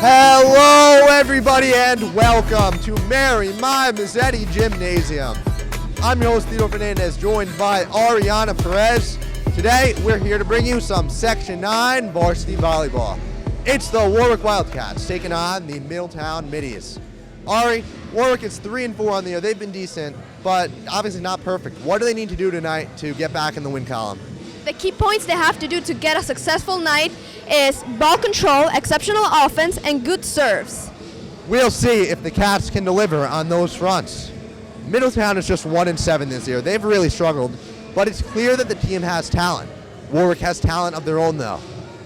Hello, everybody, and welcome to My Mezzetti Gymnasium. I'm your host, Theodore Fernandez, joined by Ariana Perez. Today, we're here to bring you some Section 9 varsity volleyball. It's the Warwick Wildcats taking on the Middletown Middies. Ari, Warwick is 3-4 on the year. They've been decent, but obviously not perfect. What do they need to do tonight to get back in the win column? The key points they have to do to get a successful night is ball control, exceptional offense, and good serves. We'll see if the Cats can deliver on those fronts. Middletown is just 1-7 this year. They've really struggled, but it's clear that the team has talent. Warwick has talent of their own, though.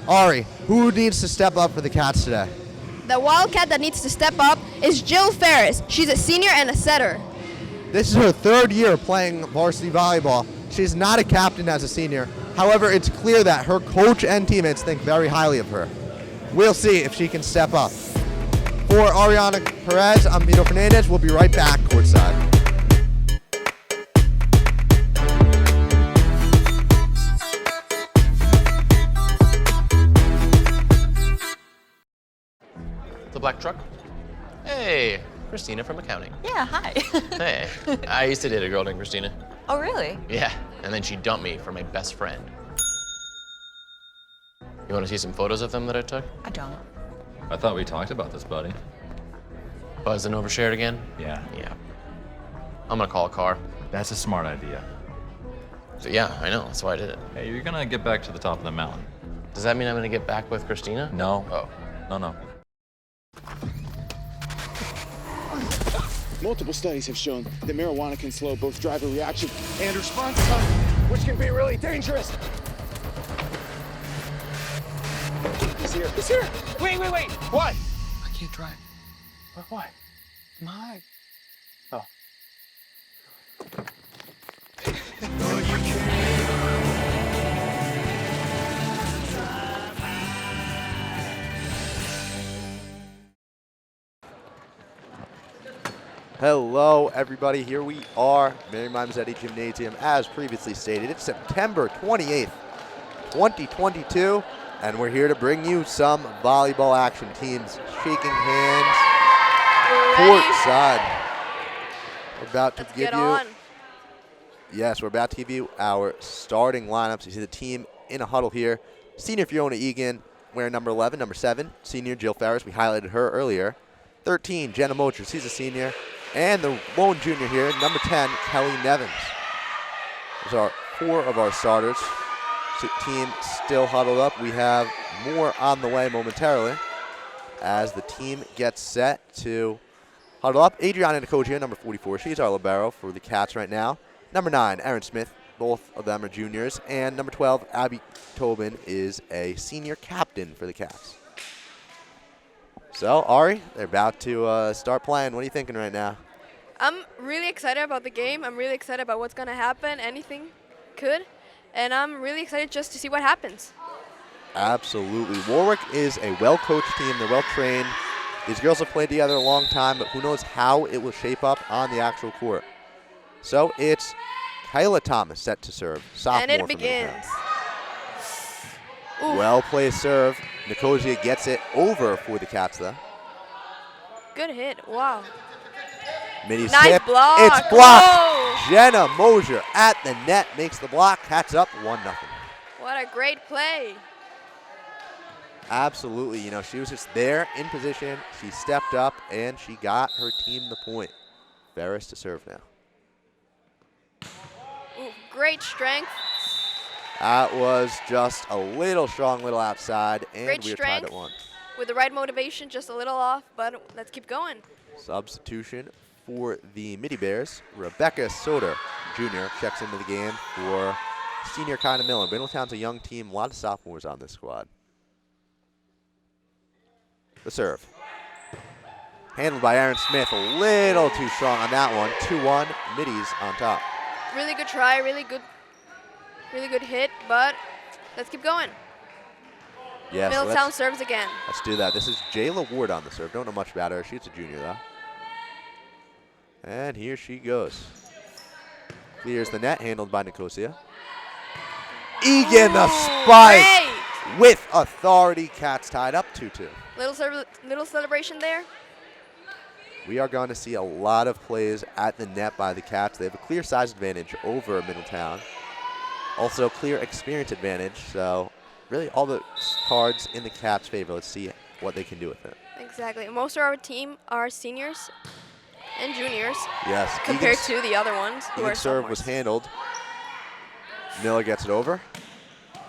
Ari, who needs to step up for the Cats today? The Wildcat that needs to step up is Jill Ferris. She's a senior and a setter. This is her third year playing varsity volleyball. She's not a captain as a senior. However, it's clear that her coach and teammates think very highly of her. We'll see if she can step up. For Ariana Perez, I'm Theodore Fernandez. We'll be right back courtside. The black truck? Hey, Christina from accounting. Yeah, hi. Hey, I used to date a girl named Christina. Oh, really? Yeah, and then she dumped me for my best friend. You want to see some photos of them that I took? I don't. I thought we talked about this, buddy. Buzzed and overshared again? Yeah. Yeah. I'm gonna call a car. That's a smart idea. So yeah, I know, that's why I did it. Hey, you're gonna get back to the top of the mountain. Does that mean I'm gonna get back with Christina? No. Oh. No. Multiple studies have shown that marijuana can slow both driver reaction and response time, which can be really dangerous. He's here. He's here. Wait. What? I can't drive. Why? My. Oh. Hello, everybody. Here we are, My Mezzetti Gymnasium. As previously stated, it's September 28th, 2022, and we're here to bring you some volleyball action. Teams shaking hands courtside. We're about to give you. Yes, we're about to give you our starting lineups. You see the team in a huddle here. Senior Fiona Egan wearing number 11, number 7. Senior Jill Ferris, we highlighted her earlier. 13, Jenna Mocher, she's a senior. And the lone junior here, number 10, Kelly Nevins. Those are 4 of our starters. So team still huddled up. We have more on the way momentarily as the team gets set to huddle up. Adriana Nicosia, number 44. She's our libero for the Cats right now. Number 9, Erin Smith. Both of them are juniors. And number 12, Abby Tobin, is a senior captain for the Cats. So, Ari, they're about to start playing. What are you thinking right now? I'm really excited about the game. I'm really excited about what's going to happen. Anything could. And I'm really excited just to see what happens. Absolutely. Warwick is a well-coached team. They're well-trained. These girls have played together a long time, but who knows how it will shape up on the actual court. So it's Kyla Thomas set to serve. Sophomore. And it begins. Well-placed serve. Nicosia gets it over for the Cats, though. Good hit. Wow. Middies Nice tip. block. It's blocked. Whoa. Jenna Moser at the net makes the block. Cats up 1-0. What a great play. Absolutely. You know, she was just there in position. She stepped up, and she got her team the point. Ferris to serve now. Ooh, great strength. That was just a little strong, little outside, and Great we're tied strength. at 1. With the right motivation, just a little off, but let's keep going. Substitution for the Midi Bears. Rebecca Soder, junior, checks into the game for senior Kyna Miller. Middletown's a young team, a lot of sophomores on this squad. The serve. Handled by Erin Smith, a little too strong on that one. 2-1, Middies on top. Really good try, really good hit, but let's keep going. Yes, Middletown serves again. Let's do that. This is Jayla Ward on the serve. Don't know much about her. She's a junior, though. And here she goes. Clears the net, handled by Nicosia. Egan, the spike. Great. with authority. Cats tied up 2-2. Little celebration there. We are going to see a lot of plays at the net by the Cats. They have a clear size advantage over Middletown. Also clear experience advantage. So really all the cards in the Cats' favor. Let's see what they can do with it. Exactly. Most of our team are seniors and juniors. Yes. Compared to the other ones who are Egan's serve was handled. Miller gets it over.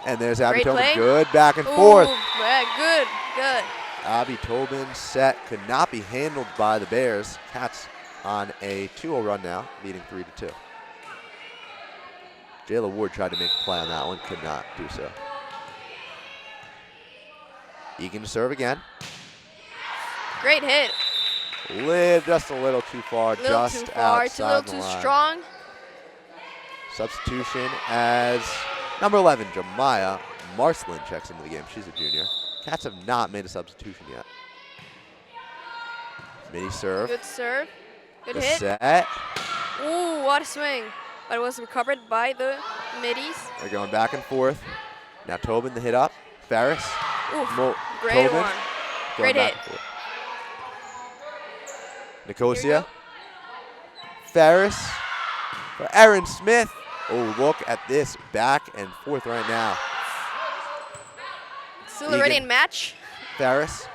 And there's Abby Great Tobin. play. Good back and forth. Yeah, good. Abby Tobin's set could not be handled by the Bears. Cats on a 2-0 run now, leading 3-2. Jayla Ward tried to make a play on that one, could not do so. Egan to serve again. Great hit. Just a little too far, just outside a little the too line. strong. Substitution as number 11, Jemiah Marcelin checks into the game. She's a junior. Cats have not made a substitution yet. Mini serve. Good serve. Good The hit. set. Ooh, what a swing. But it was recovered by the Middies. They're going back and forth. Now Tobin the hit up. Ferris. Ooh, great Tobin one. going Great back hit. and forth. Nicosia. Ferris for Aaron Smith. Oh, look at this back and forth right now. Still already Egan. in match. Ferris.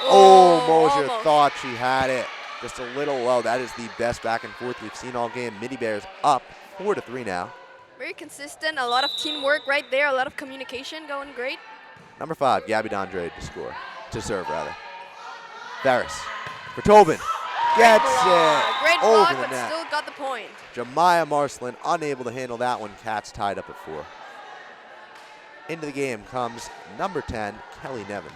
Oh, Mosier almost. thought she had it. Just a little low. That is the best back and forth we've seen all game. Midi Bears up 4-3 now. Very consistent. A lot of teamwork right there. A lot of communication going great. Number 5, Gabby Dondre to score. To serve, rather. Ferris for Tobin. Gets it. Great over block, the but net. still got the point. Jemiah Marcelin unable to handle that one. Cats tied up at 4. Into the game comes number 10, Kelly Nevins.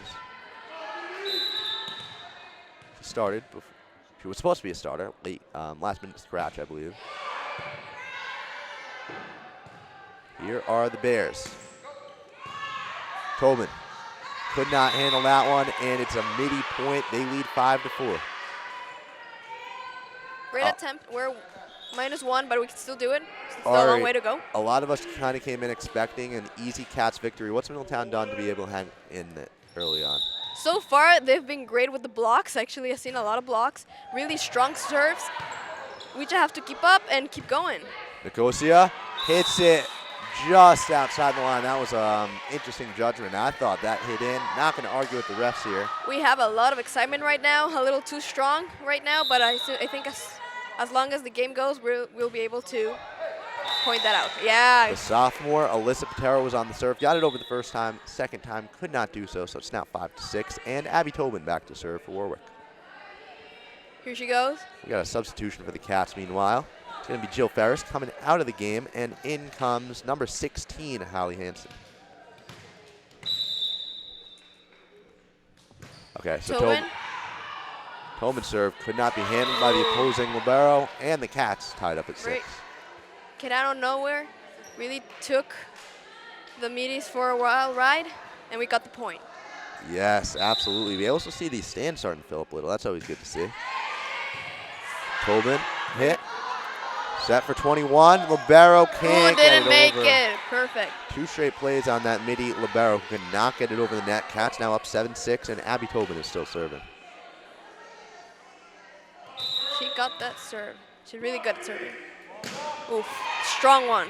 She started. She was supposed to be a starter. Late, last minute scratch, I believe. Here are the Bears. Tobin could not handle that one, and it's a midi point. They lead 5-4. Great attempt. We're -1, but we can still do it. Still a long way to go. A lot of us kind of came in expecting an easy Cats victory. What's Middletown done to be able to hang in it early on? So far, they've been great with the blocks. Actually, I've seen a lot of blocks. Really strong serves. We just have to keep up and keep going. Nicosia hits it just outside the line. That was interesting judgment. I thought that hit in. Not going to argue with the refs here. We have a lot of excitement right now. A little too strong right now, but I think as long as the game goes, we'll be able to point that out. Yeah. The sophomore, Alyssa Patero, was on the serve. Got it over the first time. Second time, could not do so. So it's now 5-6. And Abby Tobin back to serve for Warwick. Here she goes. We got a substitution for the Cats meanwhile. It's going to be Jill Ferris coming out of the game. And in comes number 16, Hallie Hansen. Okay, so Tobin's serve could not be handled by the opposing libero, and the Cats tied up at 6. Great. Kid out of nowhere, really took the Middies for a wild ride, and we got the point. Yes, absolutely. We also see these stands starting to fill up a little. That's always good to see. Tobin hit. Set for 21. Libero can't get it didn't make over. it. Perfect. 2 straight plays on that midi libero who could not get it over the net. Cats now up 7-6, and Abby Tobin is still serving. She got that serve. She's really good at serving. Oof, strong one.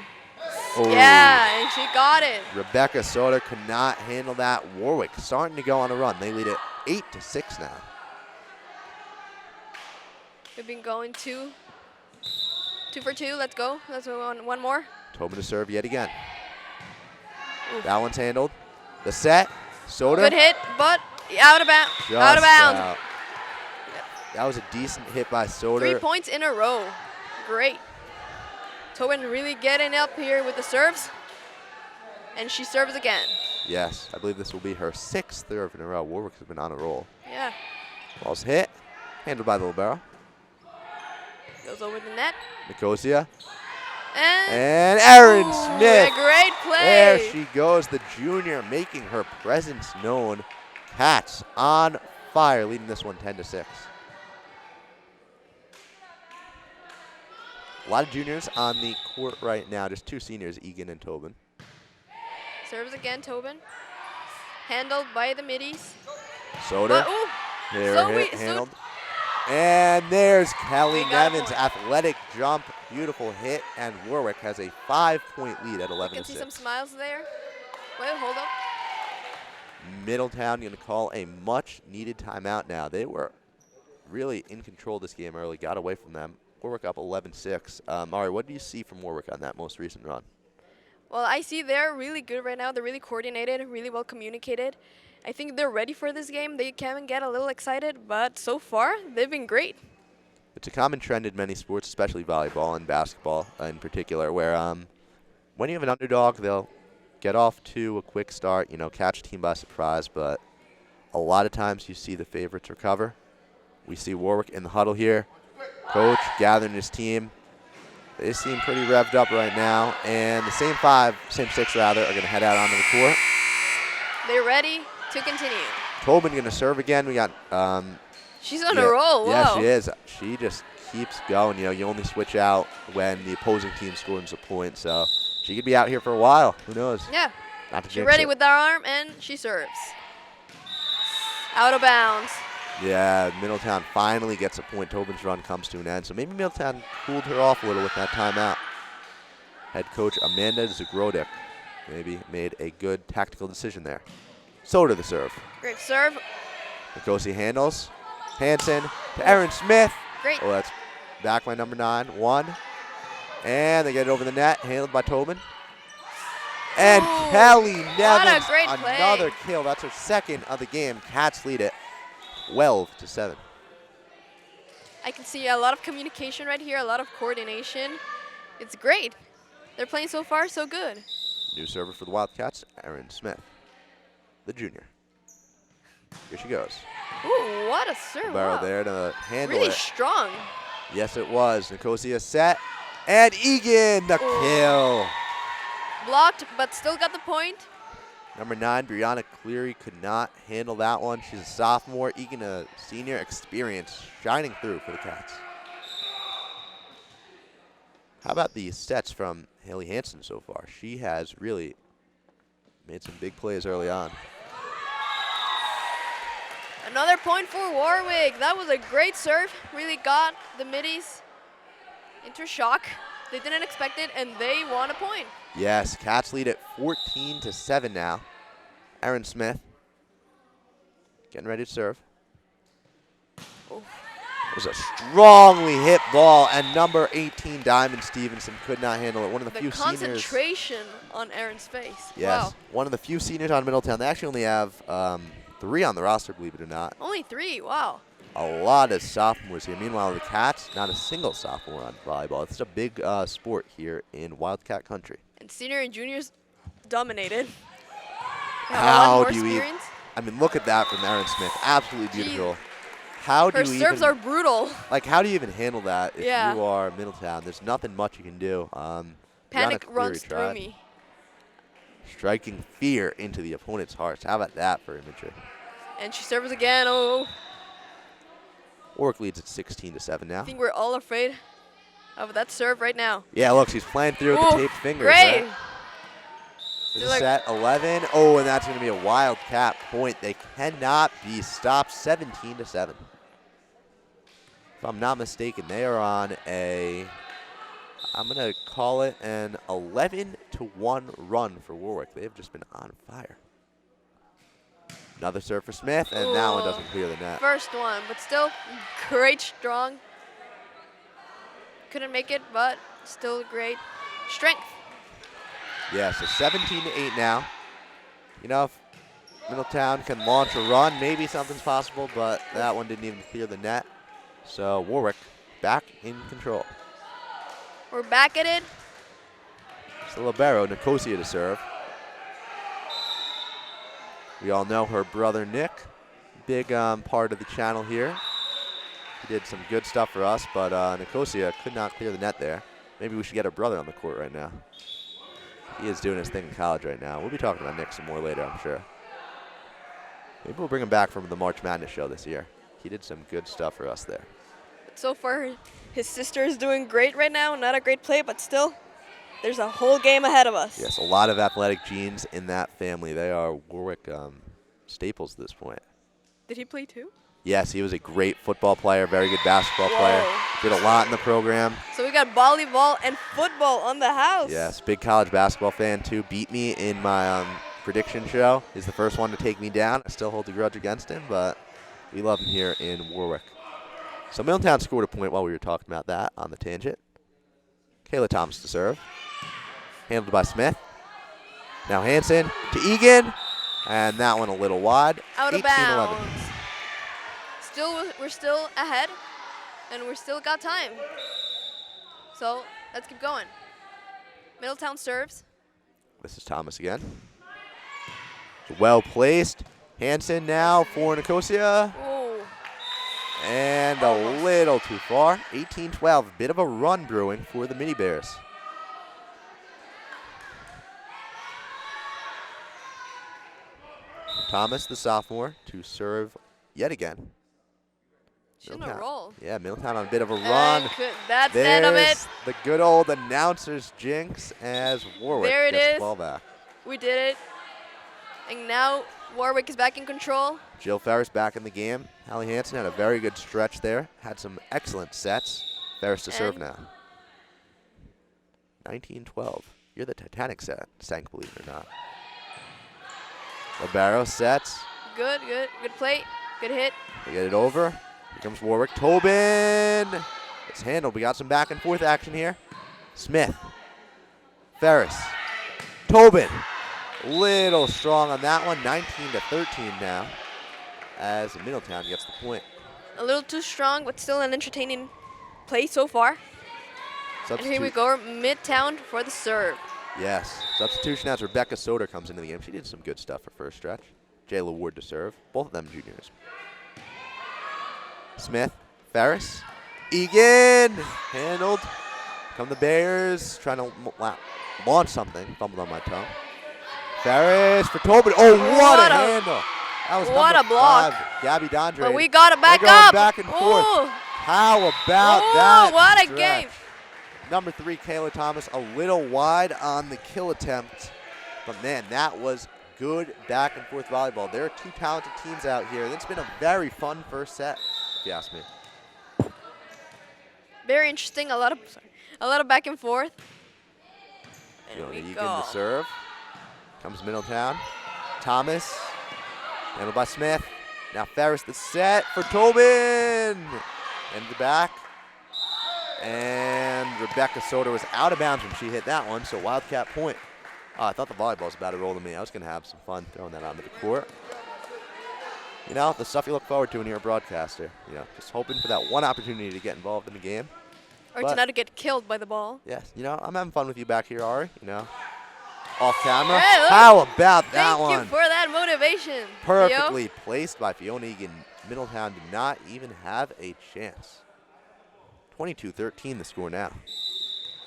Oh. Yeah, and she got it. Rebecca Soder could not handle that. Warwick starting to go on a run. They lead it 8-6 now. We've been going 2 for 2. Let's go. Let's go on one more. Tobin to serve yet again. Oof. That one's handled. The set. Soder. Good hit, but out of bounds. Out of Just bounds. out. That was a decent hit by Soder. 3 points in a row. Great. Tobin really getting up here with the serves. And she serves again. Yes, I believe this will be her 6th serve in a row. Warwick has been on a roll. Yeah. Ball's hit. Handled by the libero. Goes over the net. Nicosia. And Aaron ooh, Smith. A great play. There she goes, the junior making her presence known. Cats on fire, leading this one 10-6. A lot of juniors on the court right now. Just 2 seniors, Egan and Tobin. Serves again, Tobin. handled by the Middies. Soder. But, ooh, There, so hit, we- so- handled. And there's Kelly We got a Nevins' point. athletic jump. Beautiful hit, and Warwick has a 5-point lead at 11 You to can see some 6. smiles there. Wait, hold up. Middletown going to call a much-needed timeout now. They were really in control of this game early, got away from them. Warwick up 11-6. Ari, what do you see from Warwick on that most recent run? Well, I see they're really good right now. They're really coordinated, really well communicated. I think they're ready for this game. They can get a little excited, but so far, they've been great. It's a common trend in many sports, especially volleyball and basketball in particular, where when you have an underdog, they'll get off to a quick start, catch a team by surprise, but a lot of times you see the favorites recover. We see Warwick in the huddle here. Coach gathering his team. They seem pretty revved up right now, and the same six are going to head out onto the court. They're ready to continue. Tobin going to serve again. We got She's on a roll. Yeah, Wow. she is. She just keeps going. You only switch out when the opposing team scores a point, so she could be out here for a while. Who knows? Yeah. Not to She's jinx ready it. with that arm, and she serves. Out of bounds. Yeah, Middletown finally gets a point. Tobin's run comes to an end, so maybe Middletown cooled her off a little with that timeout. Head coach Amanda Zagrodik maybe made a good tactical decision there. So to the serve. Great serve. Nikosi handles. Hansen to Erin Smith. Great. Oh, that's back by number 9. 1. And they get it over the net, handled by Tobin. And Ooh, Kelly what Nevins, a great play. another kill. That's her second of the game. Cats lead it 12-7. I can see a lot of communication right here, a lot of coordination. It's great. They're playing so far so good. New server for the Wildcats, Erin Smith, the junior. Here she goes. Ooh, what a serve. Barrel Wow. there to handle Really it. strong. Yes, it was. Nicosia set. And Egan, the Ooh. kill. Blocked, but still got the point. Number 9, Brianna Cleary could not handle that one. She's a sophomore. Egan, a senior, experience shining through for the Cats. How about the sets from Haley Hansen so far? She has really made some big plays early on. Another point for Warwick. That was a great serve. Really got the Middies into shock. They didn't expect it, and they won a point. Yes, Cats lead at 14-7 now. Erin Smith getting ready to serve. Oof. It was a strongly hit ball, and number 18, Diamond Stevenson, could not handle it. One of the few seniors. Concentration on Aaron's face. Yes, Wow. one of the few seniors on Middletown. They actually only have 3 on the roster, believe it or not. Only 3. Wow. A lot of sophomores here. Meanwhile, the Cats, not a single sophomore on volleyball. It's a big sport here in Wildcat country. And senior and juniors dominated. They have a How lot more do you experience. I mean, look at that from Erin Smith. Absolutely beautiful. How do Her you serves even, are brutal. like, how do you even handle that if Yeah. you are Middletown? There's nothing much you can do. Panic Brianna Cleary runs through tried. me. Striking fear into the opponent's hearts. How about that for imagery? And she serves again. Oh, Warwick leads at 16-7 now. I think we're all afraid of that serve right now. Yeah, look, she's playing through with the Ooh, taped fingers. great. Right? This They're is like- set 11. Oh, and that's going to be a Wildcat point. They cannot be stopped. 17-7. If I'm not mistaken, they are on I'm going to call it an 11-1 run for Warwick. They have just been on fire. Another serve for Smith, and that one Ooh. doesn't clear the net. First one, but still great strong. Couldn't make it, but still great strength. Yeah, so 17-8 now. You know, if Middletown can launch a run, maybe something's possible, but that one didn't even clear the net. So Warwick back in control. We're back at it. It's the libero, Nicosia to serve. We all know her brother Nick, big part of the channel here. He did some good stuff for us, but Nicosia could not clear the net there. Maybe we should get her brother on the court right now. He is doing his thing in college right now. We'll be talking about Nick some more later, I'm sure. Maybe we'll bring him back from the March Madness show this year. He did some good stuff for us there. So far, his sister is doing great right now. Not a great play, but still, there's a whole game ahead of us. Yes, a lot of athletic genes in that family. They are Warwick staples at this point. Did he play too? Yes, he was a great football player, very good basketball player. Did a lot in the program. So we got volleyball and football on the house. Yes, big college basketball fan too. Beat me in my prediction show. He's the first one to take me down. I still hold a grudge against him, but we love him here in Warwick. So Middletown scored a point while we were talking about that on the tangent. Kayla Thomas to serve. Handled by Smith. Now Hansen to Egan. And that one a little wide. Out of 18-11. bounds. We're still ahead, and we're still got time. So let's keep going. Middletown serves. This is Thomas again. Well placed. Hansen now for Nicosia. Ooh. And a little too far. 18-12. Bit of a run brewing for the Mini Bears. Thomas, the sophomore, to serve yet again. She's on a roll. Yeah, Middletown on a bit of a run. That's the end of it. The good old announcer's jinx as Warwick There it gets is. the ball back. We did it. And now Warwick is back in control. Jill Ferris back in the game. Hallie Hansen had a very good stretch there. Had some excellent sets. Ferris to serve now. 19-12. You're the Titanic sank, believe it or not. Libero sets. Good play. Good hit. They get it over. Here comes Warwick. Tobin. It's handled. We got some back and forth action here. Smith. Ferris. Tobin. Little strong on that one. 19-13 now as Middletown gets the point. A little too strong, but still an entertaining play so far. And here we go, Midtown for the serve. Yes. Substitution as Rebecca Soder comes into the game. She did some good stuff for first stretch. Jayla Ward to serve. Both of them juniors. Smith. Ferris. Egan. Handled. Come the Bears. Trying to launch something. Fumbled on my tongue. Ferris for Tobin. Oh, what a handle. That was what a block. 5, Gabby Dondre. But we got it back They're going up. back and forth. Ooh. How about Ooh, that? what a stretch? game. Number 3, Kayla Thomas, a little wide on the kill attempt. But, man, that was good back and forth volleyball. There are two talented teams out here. It's been a very fun first set, if you ask me. Very interesting. A lot of back and forth. And we Egan go. to serve. Comes Middletown. Thomas. Handled by Smith. Now Ferris the set for Tobin. And the back. And Rebecca Soder was out of bounds when she hit that one, so Wildcat point. Oh, I thought the volleyball was about to roll to me. I was going to have some fun throwing that onto the court. You know, the stuff you look forward to when you're a broadcaster. You know, just hoping for that one opportunity to get involved in the game. Or to not get killed by the ball. Yes, you know, I'm having fun with you back here, Ari. You know, off camera. Hey, how about that one? Thank you for that motivation. Perfectly placed by Fiona Egan. Middletown did not even have a chance. 22-13 the score now.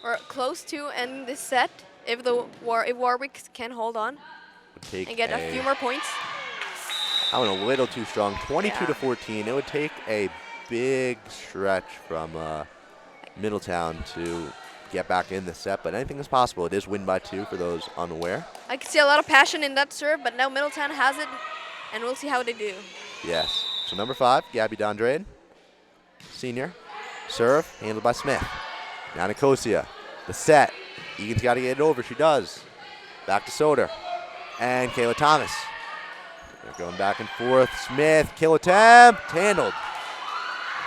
We're close to ending this set if Warwick can hold on and get a few more points. I went a little too strong. 22-14. It would take a big stretch from Middletown to get back in the set, but anything is possible. It is win by 2 for those unaware. I can see a lot of passion in that serve, but now Middletown has it, and we'll see how they do. Yes. So number 5, Gabby Dondrade, senior. Serve, handled by Smith. Now Nicosia. The set. Egan's got to get it over. She does. Back to Soder. And Kayla Thomas. They're going back and forth. Smith, kill attempt. Handled.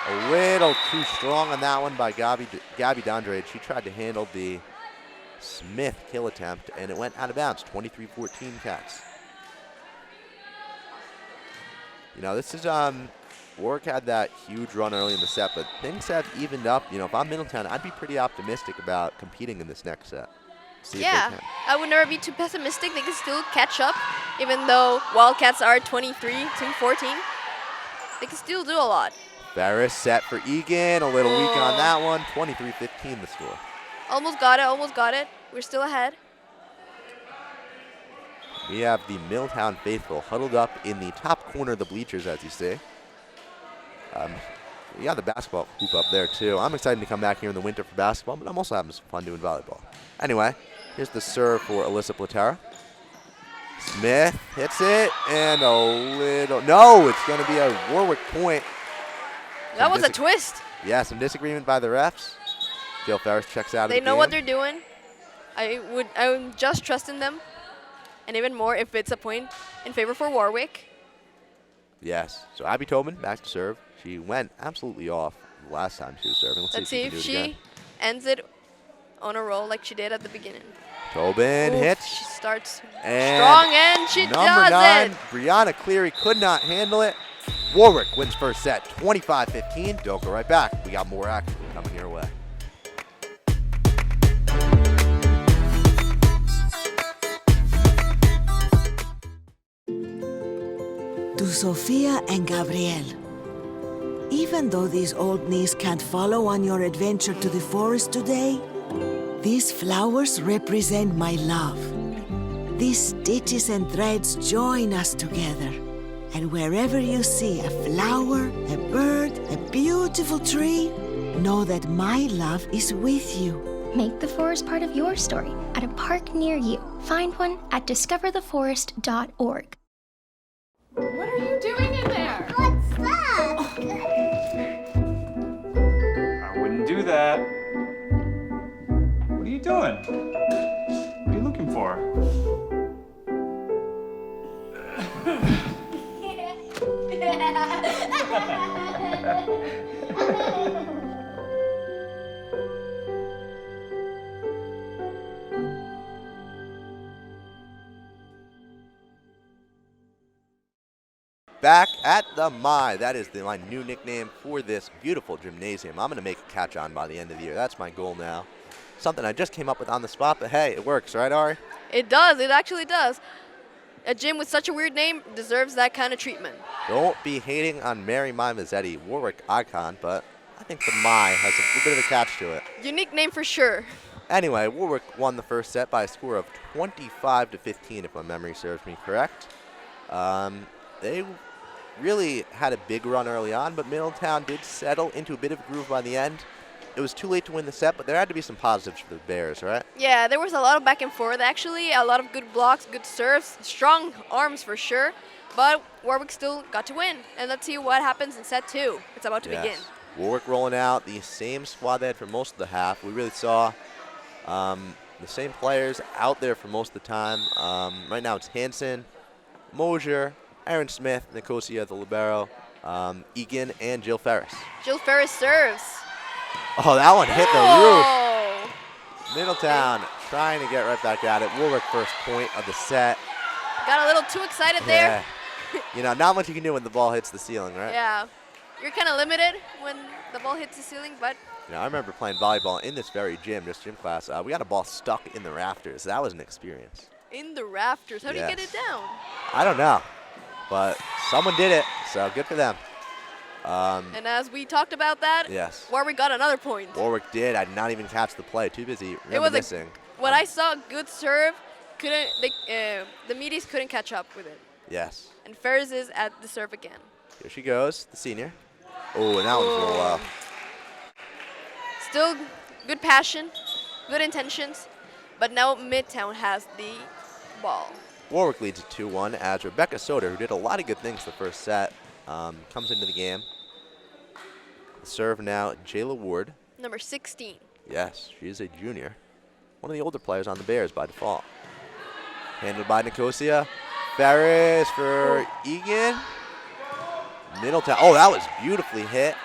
A little too strong on that one by Gabby Dondrade. She tried to handle the Smith kill attempt, and it went out of bounds. 23-14 Cats. You know, this is Warwick had that huge run early in the set, but things have evened up. You know, if I'm Middletown, I'd be pretty optimistic about competing in this next set. See if they can. I would never be too pessimistic. They can still catch up, even though Wildcats are 23-14. They can still do a lot. Ferris set for Egan, a little weak on that one. 23-15 the score. Almost got it. We're still ahead. We have the Middletown faithful huddled up in the top corner of the bleachers, as you see. We got the basketball hoop up there, too. I'm excited to come back here in the winter for basketball, but I'm also having some fun doing volleyball. Anyway, here's the serve for Alyssa Platera. Smith hits it, and a little, no, it's going to be a Warwick point. That was a twist. Yeah, some disagreement by the refs. Jill Ferris checks out of the They game. know what they're doing. I'm just trusting them. And even more if it's a point in favor for Warwick. Yes. So Abby Tobin back to serve. She went absolutely off the last time she was serving. Let's see if she ends it on a roll like she did at the beginning. Tobin hits. She starts and strong and she number does 9, it. Brianna Cleary could not handle it. Warwick wins first set, 25-15. Don't go right back. We got more action coming your way. To Sofia and Gabriel. Even though these old knees can't follow on your adventure to the forest today, these flowers represent my love. These stitches and threads join us together. And wherever you see a flower, a bird, a beautiful tree, know that my love is with you. Make the forest part of your story at a park near you. Find one at discovertheforest.org. What are you doing in there? What's that? I wouldn't do that. What are you doing? What are you looking for? Back at the My. That is my new nickname for this beautiful gymnasium. I'm going to make a catch on by the end of the year. That's my goal now. Something I just came up with on the spot, but hey, it works, right, Ari? It does. It actually does. A gym with such a weird name deserves that kind of treatment. Don't be hating on Mary My Mezzetti, Warwick icon, but I think the My has a bit of a catch to it. Unique name for sure. Anyway, Warwick won the first set by a score of 25-15, if my memory serves me correct. They really had a big run early on, but Middletown did settle into a bit of a groove by the end. It was too late to win the set, but there had to be some positives for the Bears, right? Yeah, there was a lot of back and forth, actually. A lot of good blocks, good serves, strong arms for sure. But Warwick still got to win. And let's see what happens in set 2. It's about to begin. Warwick rolling out the same squad they had for most of the half. We really saw the same players out there for most of the time. Right now it's Hansen, Mosier, Aaron Smith, Nicosia, the libero, Egan, and Jill Ferris. Jill Ferris serves. Oh, that one hit the roof. Middletown trying to get right back at it. Warwick first point of the set. Got a little too excited there. You know, not much you can do when the ball hits the ceiling, right? Yeah. You're kind of limited when the ball hits the ceiling, but... You know, I remember playing volleyball in this very gym, this gym class. We got a ball stuck in the rafters. That was an experience. In the rafters. How do you get it down? I don't know, but someone did it, so good for them. And as we talked about that, Warwick got another point. Warwick did. I did not even catch the play. Too busy reminiscing. What I saw, good serve. Couldn't the Middies couldn't catch up with it. Yes. And Ferris is at the serve again. Here she goes, the senior. Oh, and that one's a little low. Still good passion, good intentions, but now Midtown has the ball. Warwick leads at 2-1 as Rebecca Soder, who did a lot of good things the first set, comes into the game. The serve now, Jayla Ward. Number 16. Yes, she's a junior. One of the older players on the Bears by default. Handled by Nicosia. Ferris for Egan. Middletown. Oh, that was beautifully hit.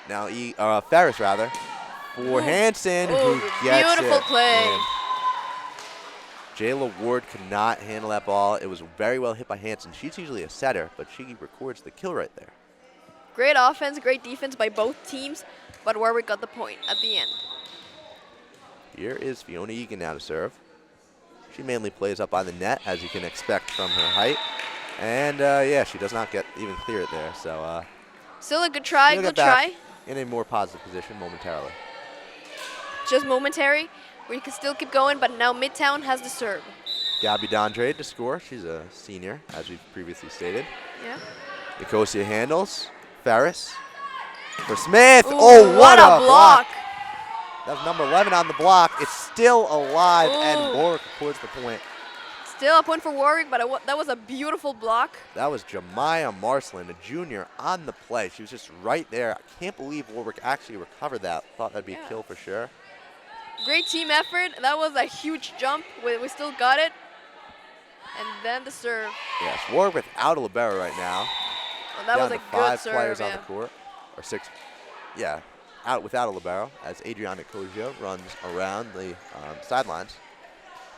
Now, Ferris rather. For Hansen, who gets it. Beautiful play. Jayla Ward could not handle that ball. It was very well hit by Hansen. She's usually a setter, but she records the kill right there. Great offense, great defense by both teams, but Warwick got the point at the end. Here is Fiona Egan now to serve. She mainly plays up by the net, as you can expect from her height. And, yeah, she does not get even clear it there. So, still a good try, good try. In a more positive position momentarily. Just momentary. We can still keep going, but now Midtown has the serve. Gabby Dondre to score. She's a senior, as we've previously stated. Yeah. Nicosia handles. Ferris for Smith. Ooh, oh, what a block. That was number 11 on the block. It's still alive, and Warwick records the point. Still a point for Warwick, but that was a beautiful block. That was Jemiah Marsland, a junior, on the play. She was just right there. I can't believe Warwick actually recovered that. Thought that'd be a kill for sure. Great team effort. That was a huge jump. We still got it. And then the serve. Yes, Warwick without a libero right now. Well, that was a good serve. 5 players on the court, or 6. Yeah, out without a libero as Adriana Coggio runs around the sidelines.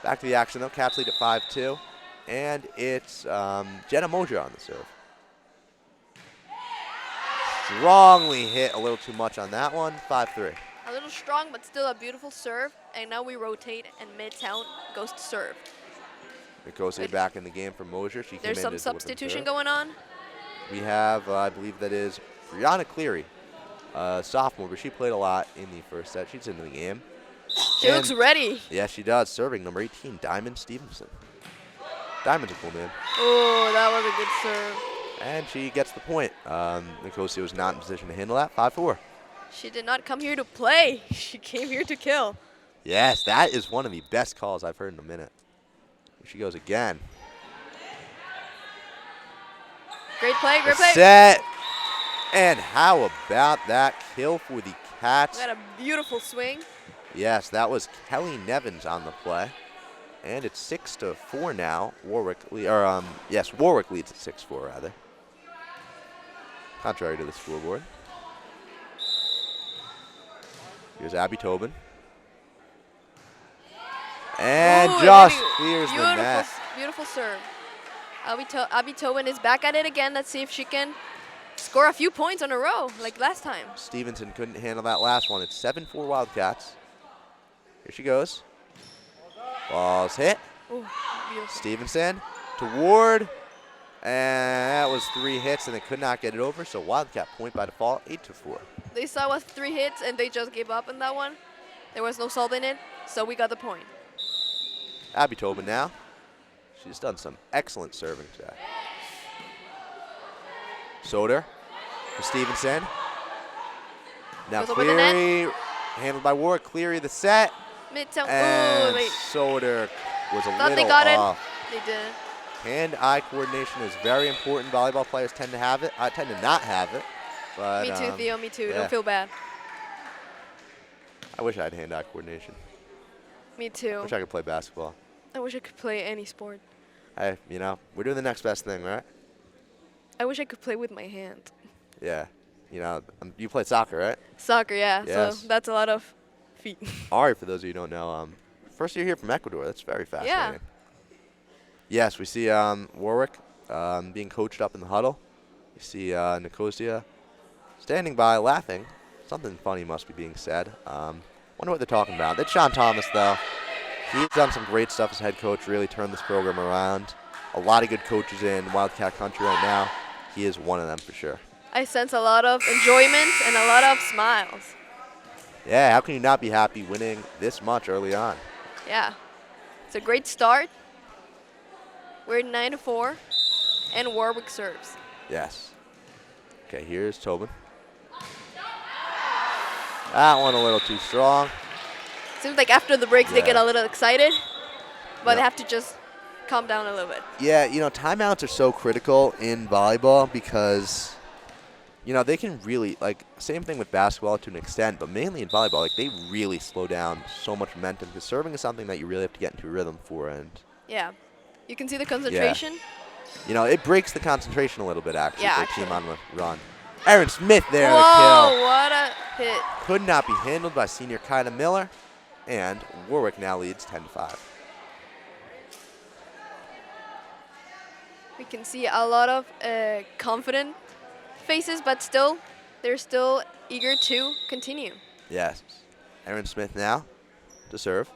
Back to the action though. Cats lead at 5-2, and it's Jenna Moser on the serve. Strongly hit, a little too much on that one. 5-3. A little strong, but still a beautiful serve. And now we rotate, and Midtown goes to serve. Nicosia back in the game for Moser. She There's came in some substitution going on. We have, I believe that is Brianna Cleary, sophomore, but she played a lot in the first set. She's in the game. She looks ready. Yeah, she does. Serving number 18, Diamond Stevenson. Diamond's a cool name. Oh, that was a good serve. And she gets the point. Nicosia was not in position to handle that. 5-4. She did not come here to play. She came here to kill. Yes, that is one of the best calls I've heard in a minute. Here she goes again. Great play, great play. Set. And how about that kill for the Cats? Got a beautiful swing. Yes, that was Kelly Nevins on the play. And it's 6-4 now. Warwick leads at 6-4 rather. Contrary to the scoreboard. Here's Abby Tobin. And just clears the net. Beautiful serve. Abby Tobin is back at it again. Let's see if she can score a few points in a row like last time. Stevenson couldn't handle that last one. It's 7-4 Wildcats. Here she goes. Ball's hit. Ooh, beautiful. Stevenson to Ward. And that was 3 hits, and they could not get it over, so Wildcat point by default, 8-4. They saw us 3 hits, and they just gave up in that one. There was no salt in it, so we got the point. Abby Tobin now. She's done some excellent serving today. Soder for Stevenson. Now Cleary, handled by Warwick. Cleary the set. Midtown. And Ooh, Soder was a thought little they got off. it. They didn't. Hand-eye coordination is very important. Volleyball players tend to have it. I tend to not have it. But, me too, Theo. Me too. Yeah. Don't feel bad. I wish I had hand-eye coordination. Me too. I wish I could play basketball. I wish I could play any sport. Hey, you know, we're doing the next best thing, right? I wish I could play with my hand. Yeah. You know, you played soccer, right? Soccer, yeah. Yes. So that's a lot of feet. Ari, for those of you who don't know, first year here from Ecuador. That's very fascinating. Yeah. Yes, we see Warwick being coached up in the huddle. You see Nicosia standing by laughing. Something funny must be being said. Wonder what they're talking about. That's Sean Thomas, though. He's done some great stuff as head coach, really turned this program around. A lot of good coaches in Wildcat country right now. He is one of them for sure. I sense a lot of enjoyment and a lot of smiles. Yeah, how can you not be happy winning this much early on? Yeah. It's a great start. We're 9-4, and Warwick serves. Yes. Okay, here's Tobin. That one a little too strong. Seems like after the breaks they Yeah. get a little excited, but they Yeah. have to just calm down a little bit. Yeah, you know, timeouts are so critical in volleyball because, you know, they can really, like, same thing with basketball to an extent, but mainly in volleyball, like, they really slow down so much momentum because serving is something that you really have to get into a rhythm for. And Yeah. You can see the concentration. you know, it breaks the concentration a little bit, actually, Yeah, for a actually. team on the run. Aaron Smith there, the Whoa, kill. what a hit. Could not be handled by senior Kyna Miller, and Warwick now leads 10-5. We can see a lot of confident faces, but still, they're still eager to continue. Yes. Aaron Smith now to serve.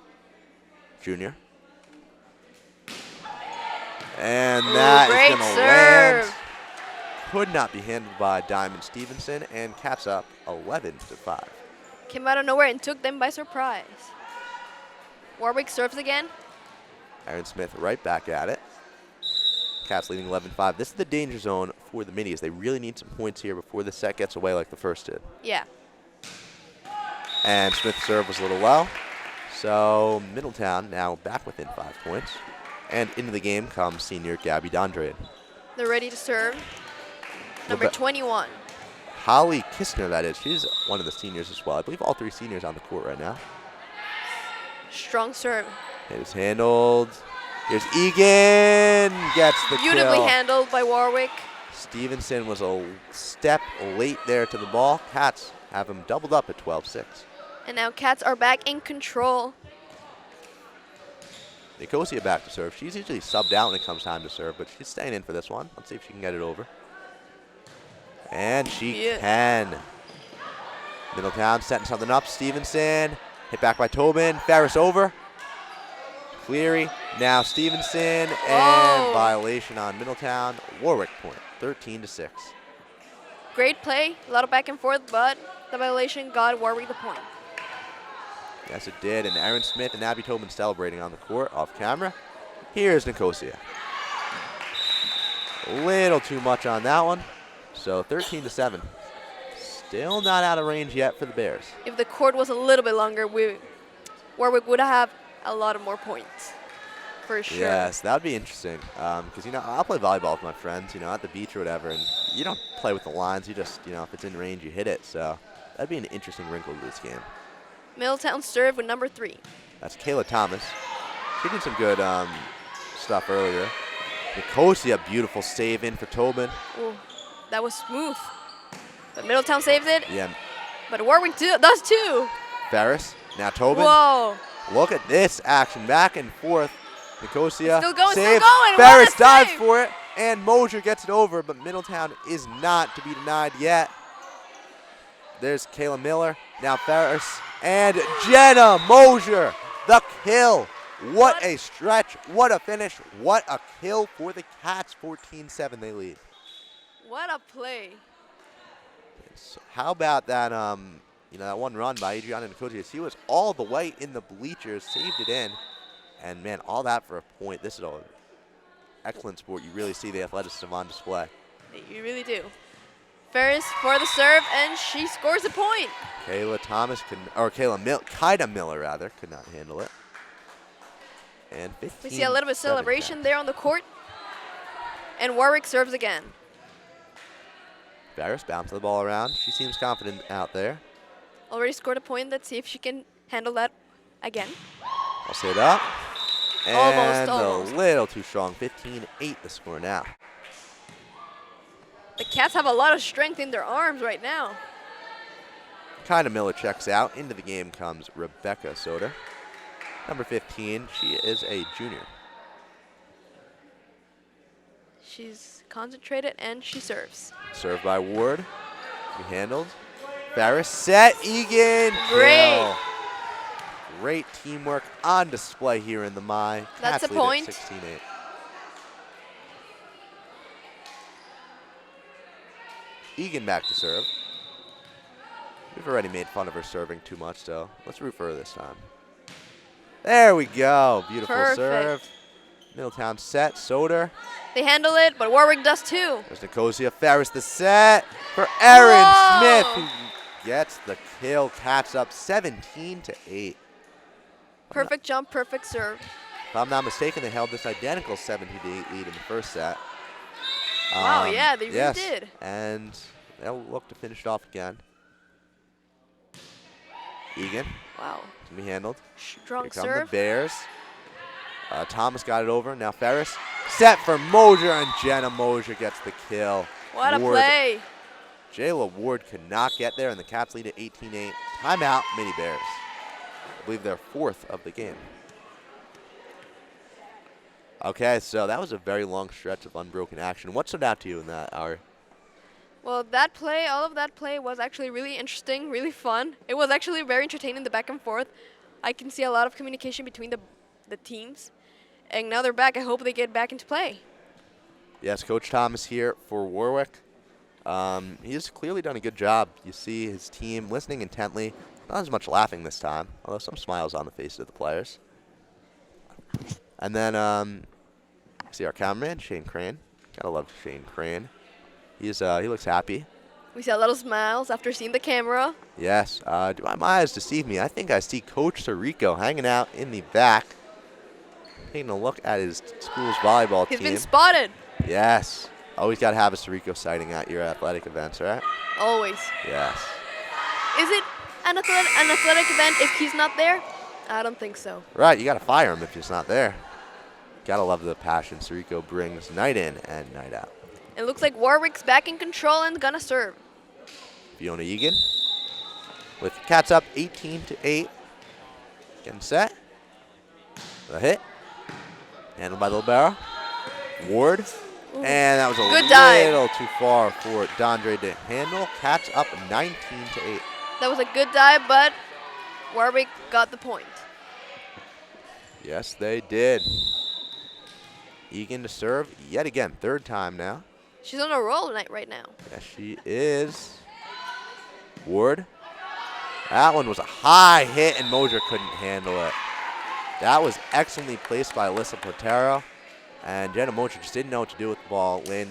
Junior. And that is great going to serve. land. Could not be handled by Diamond Stevenson, and Cats up 11-5. Came out of nowhere and took them by surprise. Warwick serves again. Aaron Smith right back at it. Cats leading 11-5. This is the danger zone for the Middies. They really need some points here before the set gets away like the first did. Yeah. And Smith's serve was a little low. So Middletown now back within 5 points. And into the game comes senior Gabby Dondre. They're ready to serve. Number 21. Holly Kistner, that is. She's one of the seniors as well. I believe all 3 seniors on the court right now. Strong serve. It is handled. Here's Egan. Gets the Beautifully kill. handled by Warwick. Stevenson was a step late there to the ball. Cats have him doubled up at 12-6. And now Cats are back in control. Nicosia back to serve. She's usually subbed out when it comes time to serve, but she's staying in for this one. Let's see if she can get it over. And she can. Middletown setting something up. Stevenson hit back by Tobin. Ferris over. Cleary. Now Stevenson and violation on Middletown. Warwick point. 13-6. Great play. A lot of back and forth, but the violation got Warwick the point. Yes, it did. And Aaron Smith and Abby Tobin celebrating on the court off camera. Here's Nicosia. A little too much on that one. So 13-7. Still not out of range yet for the Bears. If the court was a little bit longer, Warwick would have a lot of more points, for sure. Yes, that would be interesting. Because, you know, I'll play volleyball with my friends, you know, at the beach or whatever. And you don't play with the lines. You just, you know, if it's in range, you hit it. So that'd be an interesting wrinkle to this game. Middletown serve with number 3. That's Kayla Thomas. She did some good stuff earlier. Nicosia, beautiful save in for Tobin. Ooh, that was smooth. But Middletown saved it. Yeah. But Warwick does too. Ferris, now Tobin. Whoa. Look at this action, back and forth. Nicosia, Still going, save. still going. Ferris dives for it, and Mosier gets it over, but Middletown is not to be denied yet. There's Kayla Miller, now Ferris, and Jenna Mosier, the kill. What a stretch, what a finish, what a kill for the Cats. 14-7 they lead. What a play. So how about that, you know, that one run by Adriana Nicosia? She was all the way in the bleachers, saved it in, and man, all that for a point. This is an excellent sport. You really see the athleticism on display. You really do. Ferris for the serve, and she scores a point. Kaida Miller rather, could not handle it. And 15. We see a little bit of celebration there on the court. And Warwick serves again. Ferris bounces the ball around. She seems confident out there. Already scored a point. Let's see if she can handle that again. I'll set it up. And almost. a little too strong. 15-8 the score now. The Cats have a lot of strength in their arms right now. Kaida Miller checks out. Into the game comes Rebecca Soder. Number 15, she is a junior. She's concentrated and she serves. Served by Ward. She handled. Ferris set. Egan. Great. Kill. Great teamwork on display here in the MI. That's Cats a point. lead at 16-8. Egan back to serve. We've already made fun of her serving too much, so let's root for her this time. There we go. Beautiful serve. Middletown set. Soder. They handle it, but Warwick does too. There's Nicosia. Ferris the set for Aaron Smith, who gets the kill. Cats up 17-8. Perfect jump, perfect serve. If I'm not mistaken, they held this identical 17-8 lead in the first set. Wow, yeah, they yes, really did. And they'll look to finish it off again. Egan. Wow. Can be handled. Strong Here come serve. the Bears. Thomas got it over. Now Ferris. Set for Mosier, and Jenna Mosier gets the kill. What a play. Jayla Ward could not get there, and the Cats lead at 18-8. Timeout, Mini Bears. I believe they're 4th of the game. Okay, so that was a very long stretch of unbroken action. What stood out to you in that hour? Well, that play, all of that play was actually really interesting, really fun. It was actually very entertaining, the back and forth. I can see a lot of communication between the teams. And now they're back. I hope they get back into play. Yes, Coach Thomas here for Warwick. He's clearly done a good job. You see his team listening intently. Not as much laughing this time, although some smiles on the faces of the players. And then see our cameraman, Shane Crane. Gotta love Shane Crane. He looks happy. We see a lot of smiles after seeing the camera. Yes. Do my eyes deceive me? I think I see Coach Sirico hanging out in the back. taking a look at his school's volleyball team. He's been spotted. Yes. Always got to have a Sirico sighting at your athletic events, right? Always. Yes. Is it an athletic event if he's not there? I don't think so. Right, you got to fire him if he's not there. Got to love the passion Sirico brings night in and night out. It looks like Warwick's back in control and gonna serve. Fiona Egan with Cats up 18-8. Getting set. The hit. Handled by the libero. Ward. Ooh. And that was a Good dive. little too far for Dondre to handle. Cats up 19-8. That was a good dive, but Warwick got the point. Yes, they did. Egan to serve yet again. Third time now. She's on a roll right now. Yes, she is. Ward. That one was a high hit, and Mosier couldn't handle it. That was excellently placed by Alyssa Platero. And Jenna Mosier just didn't know what to do with the ball. Lynn,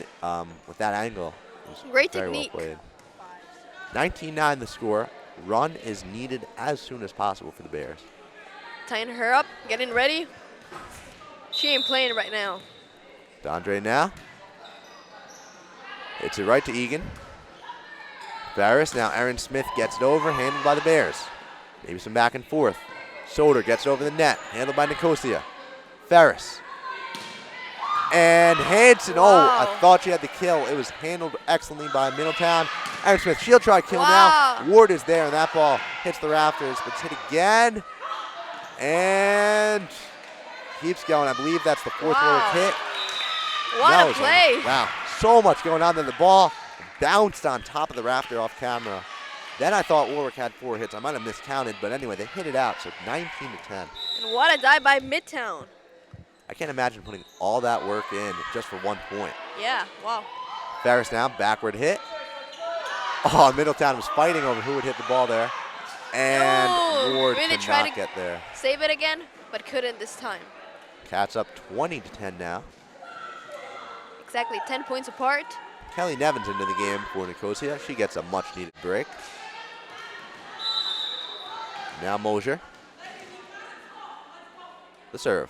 with that angle, it was Great very technique. well played. 19-9 the score. Run is needed as soon as possible for the Bears. Tying her up, getting ready. She ain't playing right now. Dondre now. It's it right to Egan. Ferris, now Aaron Smith gets it over, handled by the Bears. Maybe some back and forth. Soder gets it over the net, handled by Nicosia. Ferris. And Hanson, Wow. oh, I thought she had the kill. It was handled excellently by Middletown. Aaron Smith, she'll try kill Wow. now. Ward is there, and that ball hits the rafters, but it's hit again. And keeps going. I believe that's the fourth Wow. Warwick hit. What That a was play. wow, so much going on there. The ball bounced on top of the rafter off camera. Then I thought Warwick had 4 hits. I might have miscounted, but anyway, they hit it out, so 19-10. And what a dive by Midtown. I can't imagine putting all that work in just for 1 point. Yeah, wow. Ferris now, backward hit. Oh, Middletown was fighting over who would hit the ball there. And No, Ward really could tried not to get there. Save it again, but couldn't this time. Cats up 20-10 now. Exactly 10 points apart. Kelly Nevins into the game for Nicosia. She gets a much-needed break. Now Mosier. The serve.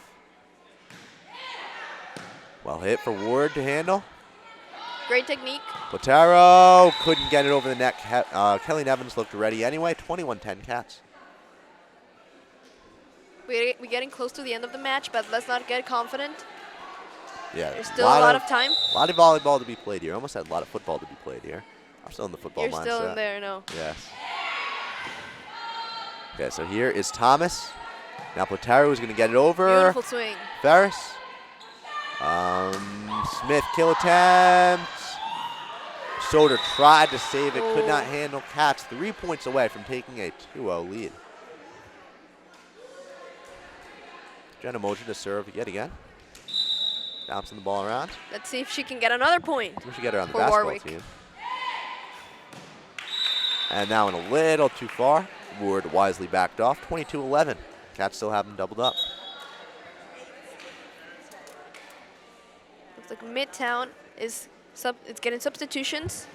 Well hit for Ward to handle. Great technique. Platero couldn't get it over the net. Kelly Nevins looked ready anyway. 21-10 Cats. We're getting close to the end of the match, but let's not get confident. Yeah, There's still a lot of time. A lot of volleyball to be played here. Almost had a lot of football to be played here. I'm still in the football You're mindset. still in there, no. Yes. Okay, so here is Thomas. Now Platero is going to get it over. Beautiful swing. Ferris. Smith kill attempt. Soder tried to save it, could not handle. Cats 3 points away from taking a 2-0 lead. Jenna Mosier to serve yet again. Bouncing the ball around. Let's see if she can get another point. We should get her on the for basketball Warwick. team. And that one a little too far. Ward wisely backed off. 22-11. Cats still have them doubled up. Looks like Midtown is it's getting substitutions.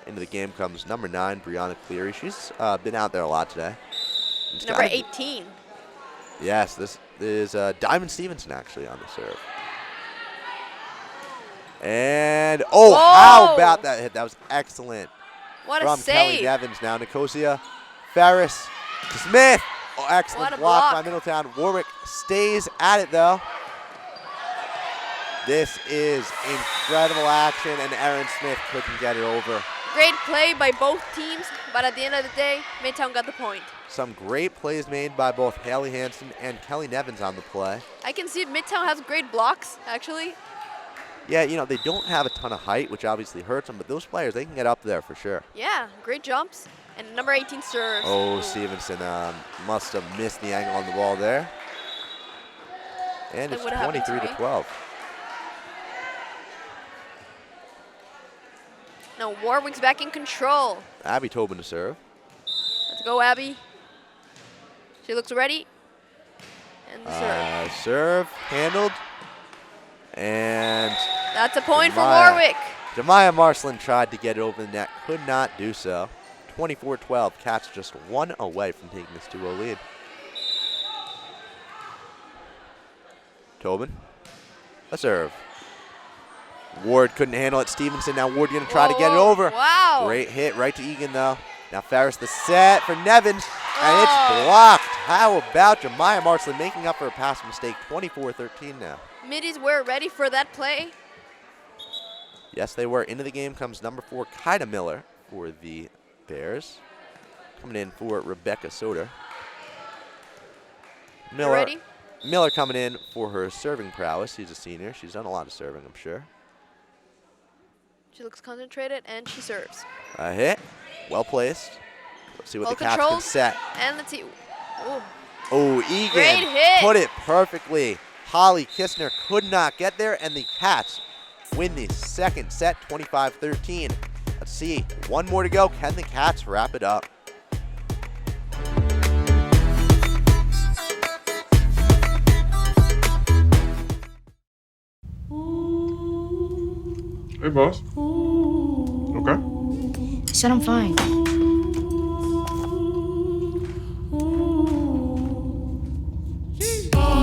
Into the game comes number 9, Brianna Cleary. She's been out there a lot today. It's Number gotta- 18. Yes, this is Diamond Stevenson actually on the serve. And, oh, how Whoa. about that hit? That was excellent. What a From Kelly save. Nevins now. Nicosia, Ferris to Smith. Oh, excellent What a block by block. Middletown. Warwick stays at it, though. This is incredible action, and Aaron Smith couldn't get it over. Great play by both teams, but at the end of the day, Midtown got the point. Some great plays made by both Haley Hansen and Kelly Nevins on the play. I can see Midtown has great blocks, actually. Yeah, you know, they don't have a ton of height, which obviously hurts them, but those players, they can get up there for sure. Yeah, great jumps. And number 18 serves. Oh, Ooh. Stevenson must have missed the angle on the ball there. And That it's would've happened to 23-12. Now Warwick's back in control. Abby Tobin to serve. Let's go, Abby. She looks ready. And the serve. Serve handled. And That's a point for Jemiah. Warwick. Jemiah Marcelin tried to get it over the net, could not do so. 24-12, Cats just 1 away from taking this 2-0 lead. Tobin. A serve. Ward couldn't handle it. Stevenson, now Ward going to try to get it over. Wow. Great hit right to Egan, though. Now Ferris the set for Nevins, and it's blocked. How about Jemiah Marsley making up for a pass mistake? 24-13 now. Middies were ready for that play. Yes, they were. Into the game comes number 4, Kaida Miller for the Bears. Coming in for Rebecca Soder. Miller coming in for her serving prowess. She's a senior. She's done a lot of serving, I'm sure. She looks concentrated, and she serves. A hit. Well placed. Let's see what the Cats can set. And let's see. Oh, Egan Great hit. Put it perfectly. Holly Kistner could not get there, and the Cats win the second set, 25-13. Let's see. One more to go. Can the Cats wrap it up? Hey, boss. Okay. I said I'm fine.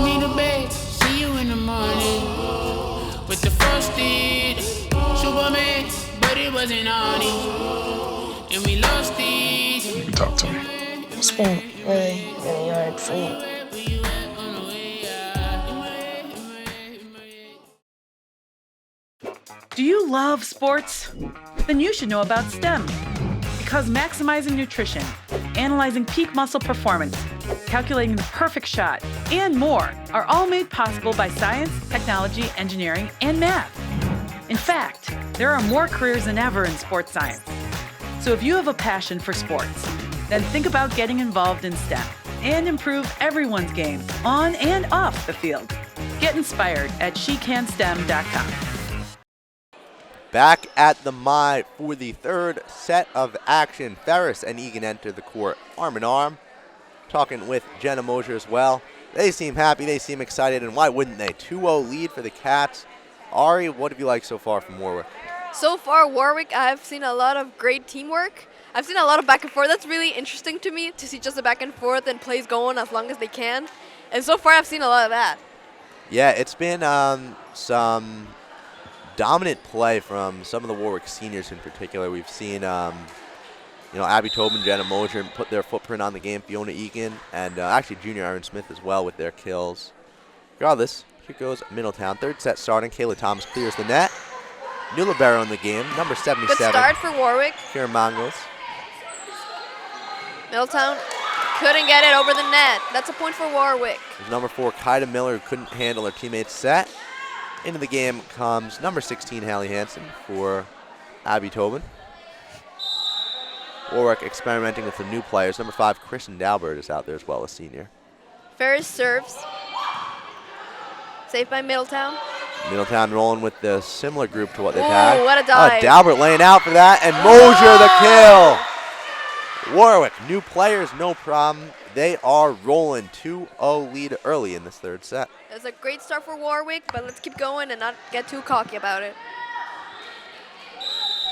Me to bed, see you in the morning. With the frosted Superman, but it wasn't on it. And we lost it. You can talk to me. It's been really, really hard for me. Do you love sports? Then you should know about STEM. Because maximizing nutrition, analyzing peak muscle performance, calculating the perfect shot, and more are all made possible by science, technology, engineering, and math. In fact, there are more careers than ever in sports science. So if you have a passion for sports, then think about getting involved in STEM and improve everyone's game on and off the field. Get inspired at SheCanSTEM.com. Back at the My for the third set of action. Ferris and Egan enter the court arm in arm. Talking with Jenna Mosier as well. They seem happy, they seem excited, and why wouldn't they? 2-0 lead for the Cats. Ari, what have you liked so far from Warwick? So far, Warwick, I've seen a lot of great teamwork. I've seen a lot of back and forth. That's really interesting to me, to see just the back and forth and plays going as long as they can. And so far, I've seen a lot of that. Yeah, it's been some dominant play from some of the Warwick seniors in particular. We've seen, Abby Tobin, Jenna Mosier put their footprint on the game, Fiona Egan, and actually Junior Aaron Smith as well with their kills. Regardless, here goes Middletown. Third set starting. Kayla Thomas clears the net. New libero in the game, number 77. Good start for Warwick. Karen Mangos. Middletown couldn't get it over the net. That's a point for Warwick. There's number 4, Kaida Miller, who couldn't handle her teammate's set. Into the game comes number 16, Hallie Hansen for Abby Tobin. Warwick experimenting with some new players. Number 5, Kristen Dalbert is out there as well, a senior. Ferris serves. Saved by Middletown. Middletown rolling with the similar group to what they've had. Oh, what a dive. Dalbert laying out for that, and Mosier the kill. Warwick, new players, no problem. They are rolling 2-0 lead early in this third set. It's a great start for Warwick, but let's keep going and not get too cocky about it.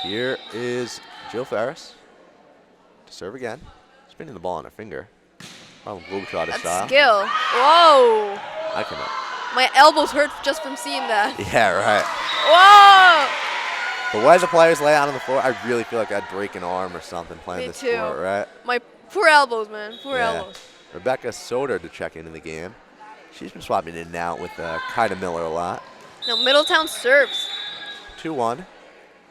Here is Jill Ferris to serve again. Spinning the ball on her finger. Probably Globetrotter style. Skill. Whoa. I cannot. My elbows hurt just from seeing that. Yeah, right. Whoa. The way the players lay out on the floor, I really feel like I'd break an arm or something playing this too. sport, right? My poor elbows, man. Poor elbows. Rebecca Soder to check into the game. She's been swapping in and out with Kaida Miller a lot. No, Middletown serves. 2-1.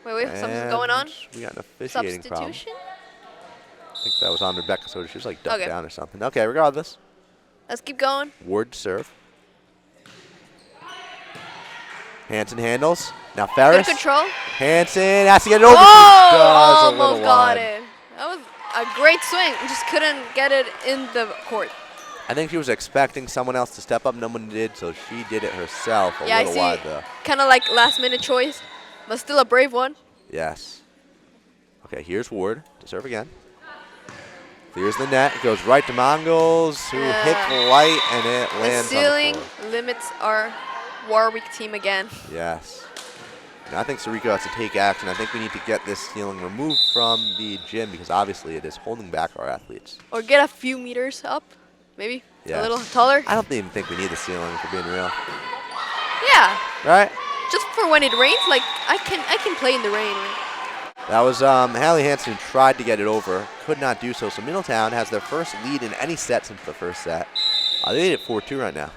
Wait, something's going on? We got an officiating problem. Substitution? I think that was on Rebecca Soder. She was like ducked down or something. Okay, regardless. Let's keep going. Ward serve. Hansen handles. Now Ferris. Good control. Hansen has to get it over. Oh, She does almost got it. That was a great swing. Just couldn't get it in the court. I think she was expecting someone else to step up. No one did, so she did it herself a little wide though. Kind of like last-minute choice, but still a brave one. Yes. Okay, here's Ward to serve again. Clears the net. It goes right to Mongols, who hits light, and it lands The ceiling on the floor. limits our Warwick team again. Yes. And I think Sariko has to take action. I think we need to get this ceiling removed from the gym because obviously it is holding back our athletes. Or get a few meters up, maybe Yes. a little taller. I don't even think we need the ceiling, if we're being real. Yeah. Right? Just for when it rains, like I can play in the rain. Right? That was Hallie Hansen tried to get it over, could not do so. So Middletown has their first lead in any set since the first set. They lead at 4-2 right now.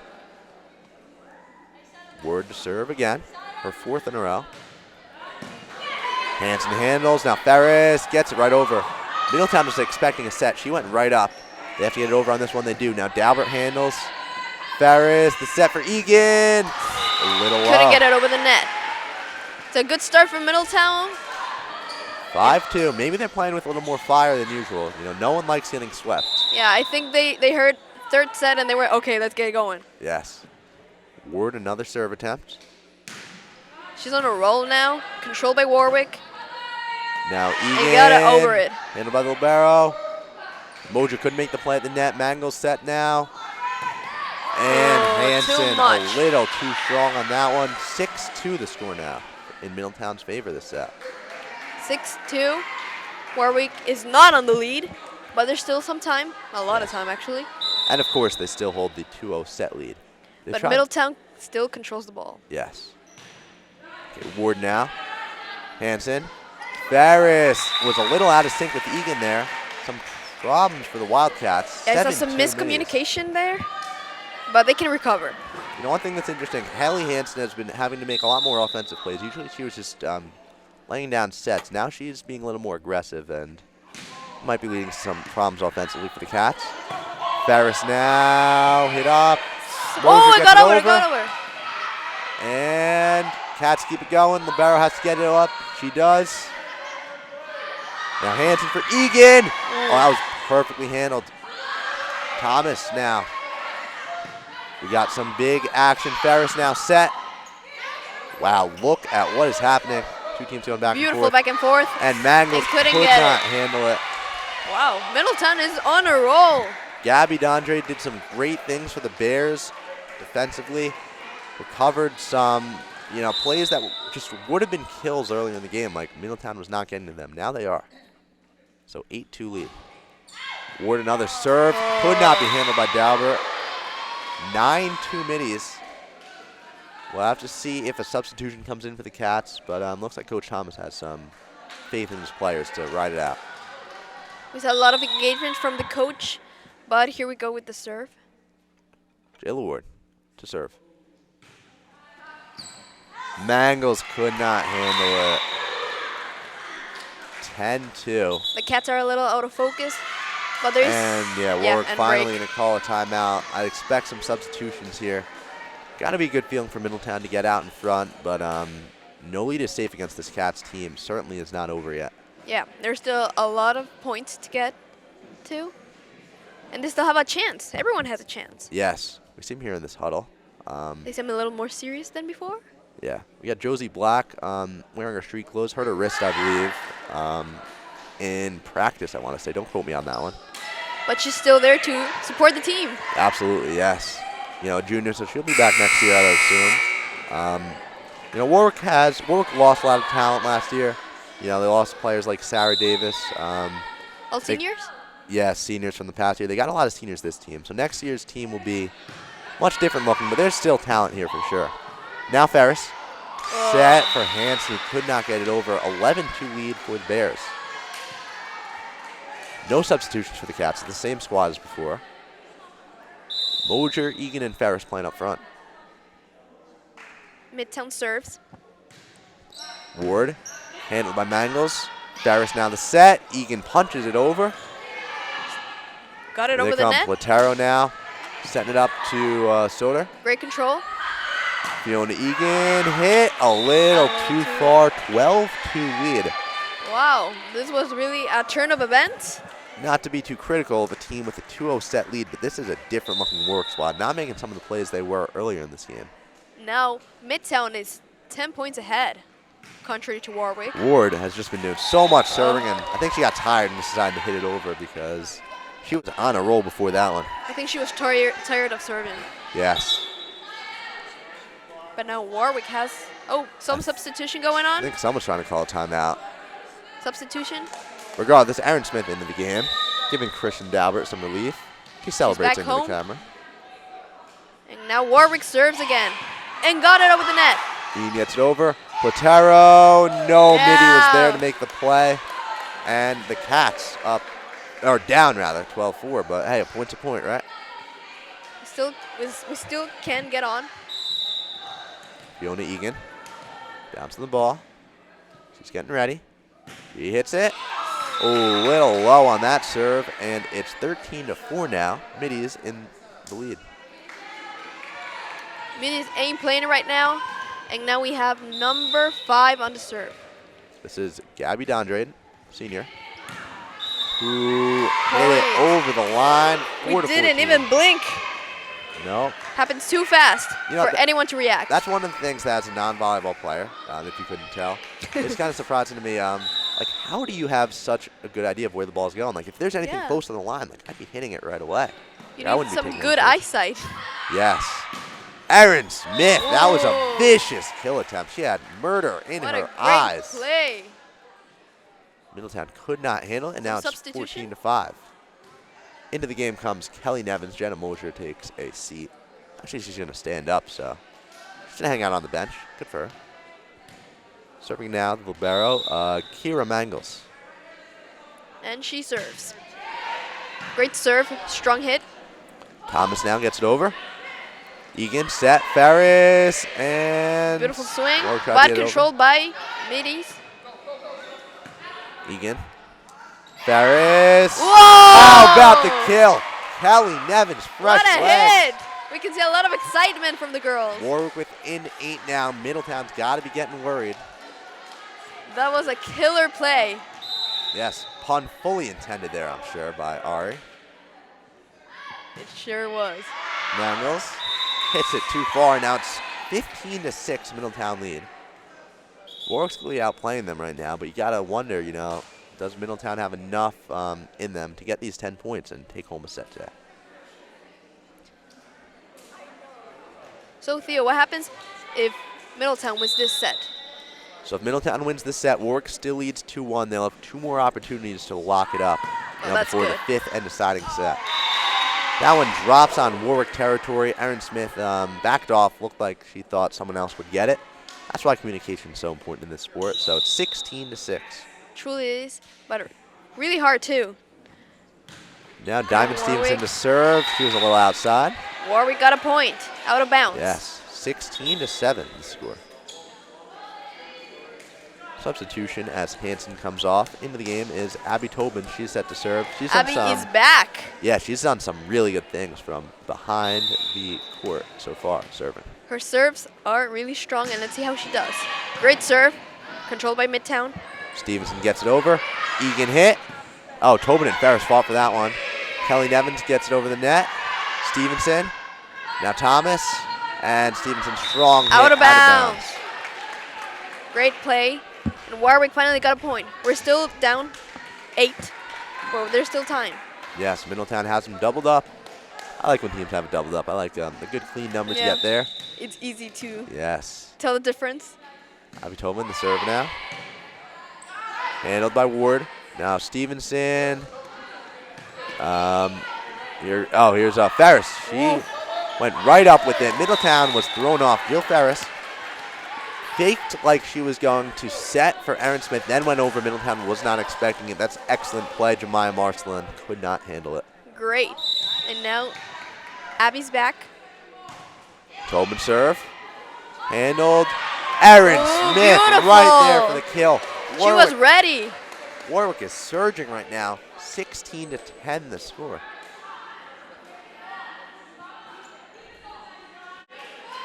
Ward to serve again, her 4th in a row. Hansen handles, now Ferris gets it right over. Middletown was expecting a set, she went right up. They have to get it over on this one, they do. Now Dalbert handles, Ferris, the set for Egan. A little low. Couldn't get it over the net. It's a good start for Middletown. 5-2, maybe they're playing with a little more fire than usual. You know, no one likes getting swept. Yeah, I think they heard 3rd set and they were, okay, let's get it going. Yes. Ward, another serve attempt. She's on a roll now, controlled by Warwick. Now Egan. You got it over it. Handled by the libero. Moja couldn't make the play at the net. Mangles set now. And Hansen a little too strong on that one. 6-2 the score now in Middletown's favor this set. 6-2. Warwick is not on the lead, but there's still some time. A lot of time, actually. And, of course, they still hold the 2-0 set lead. But Middletown still controls the ball. Yes. Okay, Ward now. Hansen. Ferris was a little out of sync with Egan there. Some problems for the Wildcats. Yeah, I saw some miscommunication there, but they can recover. You know, one thing that's interesting, Hallie Hansen has been having to make a lot more offensive plays. Usually she was just laying down sets. Now she's being a little more aggressive and might be leading to some problems offensively for the Cats. Ferris now hit up. Oh, it got over. And Cats keep it going. Libero has to get it up. She does. Now Hansen for Egan. Oh, that was perfectly handled. Thomas now. We got some big action. Ferris now set. Wow, look at what is happening. Two teams going back and forth. Beautiful back and forth. And Mangles could not handle it. Wow, Middletown is on a roll. Gabby Dondre did some great things for the Bears defensively. Recovered some, plays that just would have been kills earlier in the game. Like Middletown was not getting to them. Now they are. So 8-2 lead. Ward another serve. Could not be handled by Dalbert. 9-2 Middies. We'll have to see if a substitution comes in for the Cats, but looks like Coach Thomas has some faith in his players to ride it out. We saw a lot of engagement from the coach, but here we go with the serve. Jayla Ward to serve. Mangles could not handle it. 10-2. The Cats are a little out of focus, but there's... And Warwick finally going to call a timeout. I'd expect some substitutions here. Got to be a good feeling for Middletown to get out in front, but no lead is safe against this Cats team. Certainly is not over yet. Yeah, there's still a lot of points to get to, and they still have a chance. Everyone has a chance. Yes, we see him here in this huddle. They seem a little more serious than before. Yeah, we got Josie Black wearing her street clothes, hurt her wrist, I believe, in practice, I want to say. Don't quote me on that one. But she's still there to support the team. Absolutely, yes. Junior, so she'll be back next year, I assume. Warwick lost a lot of talent last year. They lost players like Sarah Davis. All seniors? Yeah, seniors from the past year. They got a lot of seniors this team. So next year's team will be much different looking, but there's still talent here for sure. Now Ferris. Set for Hansen. Could not get it over. 11-2 lead for the Bears. No substitutions for the Cats. It's the same squad as before. Mojer, Egan, and Ferris playing up front. Midtown serves. Ward, handled by Mangles. Ferris now the set. Egan punches it over. Got it over the net. Platero now, setting it up to Soder. Great control. Fiona Egan hit a little too far. 12-2 lead. Wow, this was really a turn of events. Not to be too critical of a team with a 2-0 set lead, but this is a different looking Warwick squad. Not making some of the plays they were earlier in this game. Now Midtown is 10 points ahead, contrary to Warwick. Ward has just been doing so much serving, and I think she got tired and just decided to hit it over because she was on a roll before that one. I think she was tired of serving. Yes. But now Warwick has, some substitution going on. I think someone's trying to call a timeout. Substitution. Regardless, Aaron Smith into the game, giving Christian Dalbert some relief. He celebrates into the camera. And now Warwick serves again. and got it over the net. Ian gets it over. Platero, no, Yeah. Middy was there to make the play. And the Cats up, or down rather, 12-4, but hey, a point's a point, right? We still can get on. Fiona Egan, bouncing the ball. She's getting ready. She hits it. Oh, a little low on that serve, and it's 13-4 now. Middies in the lead. Middies ain't playing it right now, and now we have number 5 on the serve. This is Gabby Dondrade, senior, who hit it over the line. We didn't even blink. No. Happens too fast for anyone to react. That's one of the things that as a non-volleyball player, if you couldn't tell, it's kind of surprising to me. Like, how do you have such a good idea of where the ball's going? Like, if there's anything close to the line, like, I'd be hitting it right away. You need some good eyesight. Yes. Erin Smith, that was a vicious kill attempt. She had murder in her eyes. What a great play. Middletown could not handle it, and now it's Substitution? 14-5. Into the game comes Kelly Nevins. Jenna Mosier takes a seat. Actually, she's going to stand up, so she's going to hang out on the bench. Good for her. Serving now, the libero, Kira Mangles. And she serves. Great serve, strong hit. Thomas now gets it over. Egan, set, Ferris, and Beautiful swing, Warwick tried to but get it controlled by Middies. Egan. Ferris. Whoa! How about the kill? Kelly Nevins, fresh What a legs. hit! We can see a lot of excitement from the girls. Warwick within 8 now. Middletown's got to be getting worried. That was a killer play. Yes, pun fully intended there, I'm sure, by Ari. It sure was. Mangles hits it too far. Now it's 15-6 Middletown lead. Warwick's really outplaying them right now, but you got to wonder, you know, does Middletown have enough in them to get these 10 points and take home a set today? So, Theo, what happens if Middletown wins this set? So if Middletown wins this set, Warwick still leads 2-1. They'll have 2 more opportunities to lock it up before the 5th and deciding set. That one drops on Warwick territory. Erin Smith backed off, looked like she thought someone else would get it. That's why communication is so important in this sport. So it's 16-6. Truly is, but really hard too. Now Diamond Stevenson to serve. She was a little outside. Warwick got a point, out of bounds. Yes, 16-7 the score. Substitution as Hansen comes off. Into the game is Abby Tobin. She's set to serve. She's Abby is back. Yeah, she's done some really good things from behind the court so far, serving. Her serves are really strong, and let's see how she does. Great serve, controlled by Midtown. Stevenson gets it over. Egan hit. Oh, Tobin and Ferris fought for that one. Kelly Nevins gets it over the net. Stevenson. Now Thomas. And Stevenson strong hit Out of bounds. Great play. And Warwick finally got a point. We're still down 8, but there's still time. Yes, Middletown has them doubled up. I like when teams have it doubled up. I like the good clean numbers you get there. It's easy to tell the difference. Abby Tobin, the serve now. Handled by Ward. Now Stevenson. Here's Ferris. She went right up with it. Middletown was thrown off. Jill Ferris faked like she was going to set for Erin Smith, then went over. Middletown was not expecting it. That's excellent play. Jemiah Marcelin could not handle it. Great. And now Abby's back. Tobin serve. Handled. Erin Smith beautiful. right there for the kill. She was ready. Warwick is surging right now. 16-10 the score.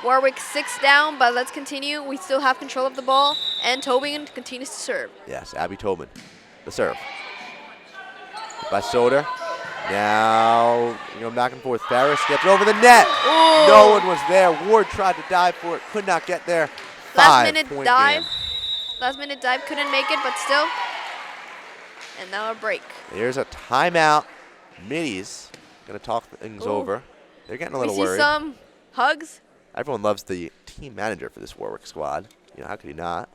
Warwick 6 down, but let's continue. We still have control of the ball, and Tobin continues to serve. Yes, Abby Tobin, the serve. By Soder. Now, going back and forth. Ferris gets it over the net. Ooh. No one was there. Ward tried to dive for it, could not get there. Last minute dive, couldn't make it, but still. And now a break. There's a timeout. Middies going to talk things over. They're getting a little worried. We see some hugs. Everyone loves the team manager for this Warwick squad. You know, how could he not?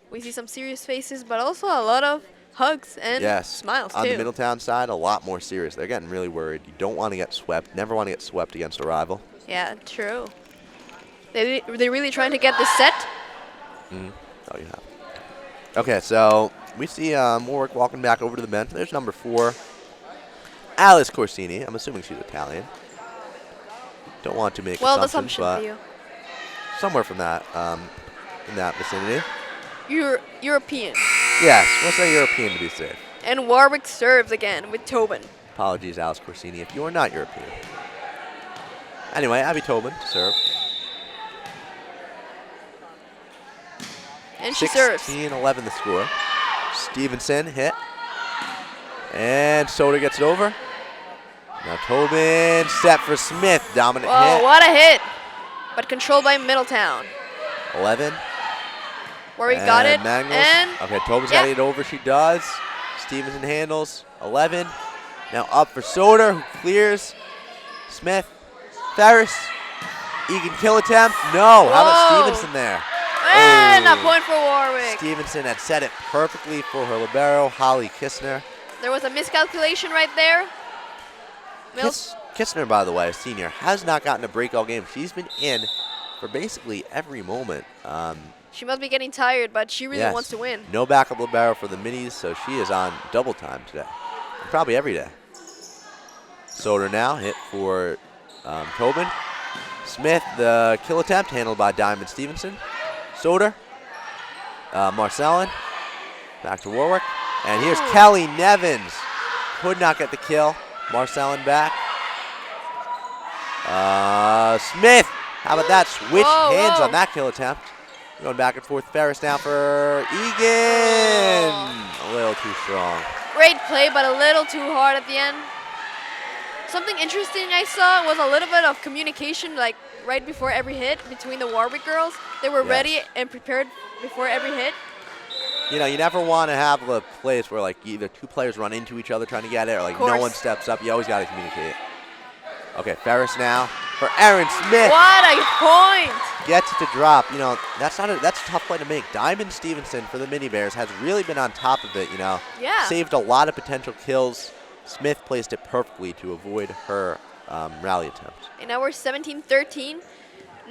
We see some serious faces, but also a lot of hugs and smiles, too. On the Middletown side, a lot more serious. They're getting really worried. You don't want to get swept. Never want to get swept against a rival. Yeah, true. They're really trying to get this set. Oh, yeah. Okay, so we see Warwick walking back over to the bench. There's number 4, Alice Corsini. I'm assuming she's Italian. Don't want to make assumptions, assumption but for you. somewhere from that, in that vicinity. European. Yes, we'll say European to be safe. And Warwick serves again with Tobin. Apologies, Alice Corsini, if you are not European. Anyway, Abby Tobin to serve. And she serves. 16-11 the score. Stevenson hit. And Soder gets it over. Now Tobin set for Smith. Dominant hit. Oh, what a hit. But controlled by Middletown. 11. Warwick got it. Mangles. And okay, Tobin's got it over. She does. Stevenson handles. 11. Now up for Soder, who clears. Smith. Ferris. Egan kill attempt. No. How about Stevenson there? And a point for Warwick. Stevenson had set it perfectly for her libero, Holly Kistner. There was a miscalculation right there. Kistner, by the way, senior, has not gotten a break all game. She's been in for basically every moment. She must be getting tired, but she really wants to win. No backup libero for the Middies, so she is on double time today. Probably every day. Soder now hit for Tobin. Smith, the kill attempt, handled by Diamond Stevenson. Soder, Marcellin, back to Warwick. And here's Kelly Nevins. Could not get the kill. Marcellin back. Smith, how about that? Switch hands on that kill attempt. Going back and forth. Ferris now for Egan. A little too strong. Great play, but a little too hard at the end. Something interesting I saw was a little bit of communication, like right before every hit between the Warwick girls. They were ready and prepared before every hit. You know, you never want to have a place where like either two players run into each other trying to get it, or like no one steps up. You always got to communicate. Okay, Ferris now for Aaron Smith. What a point! Gets it to drop. You know, that's a tough play to make. Diamond Stevenson for the Mini Bears has really been on top of it. You know, saved a lot of potential kills. Smith placed it perfectly to avoid her rally attempt. And now we're 17-13.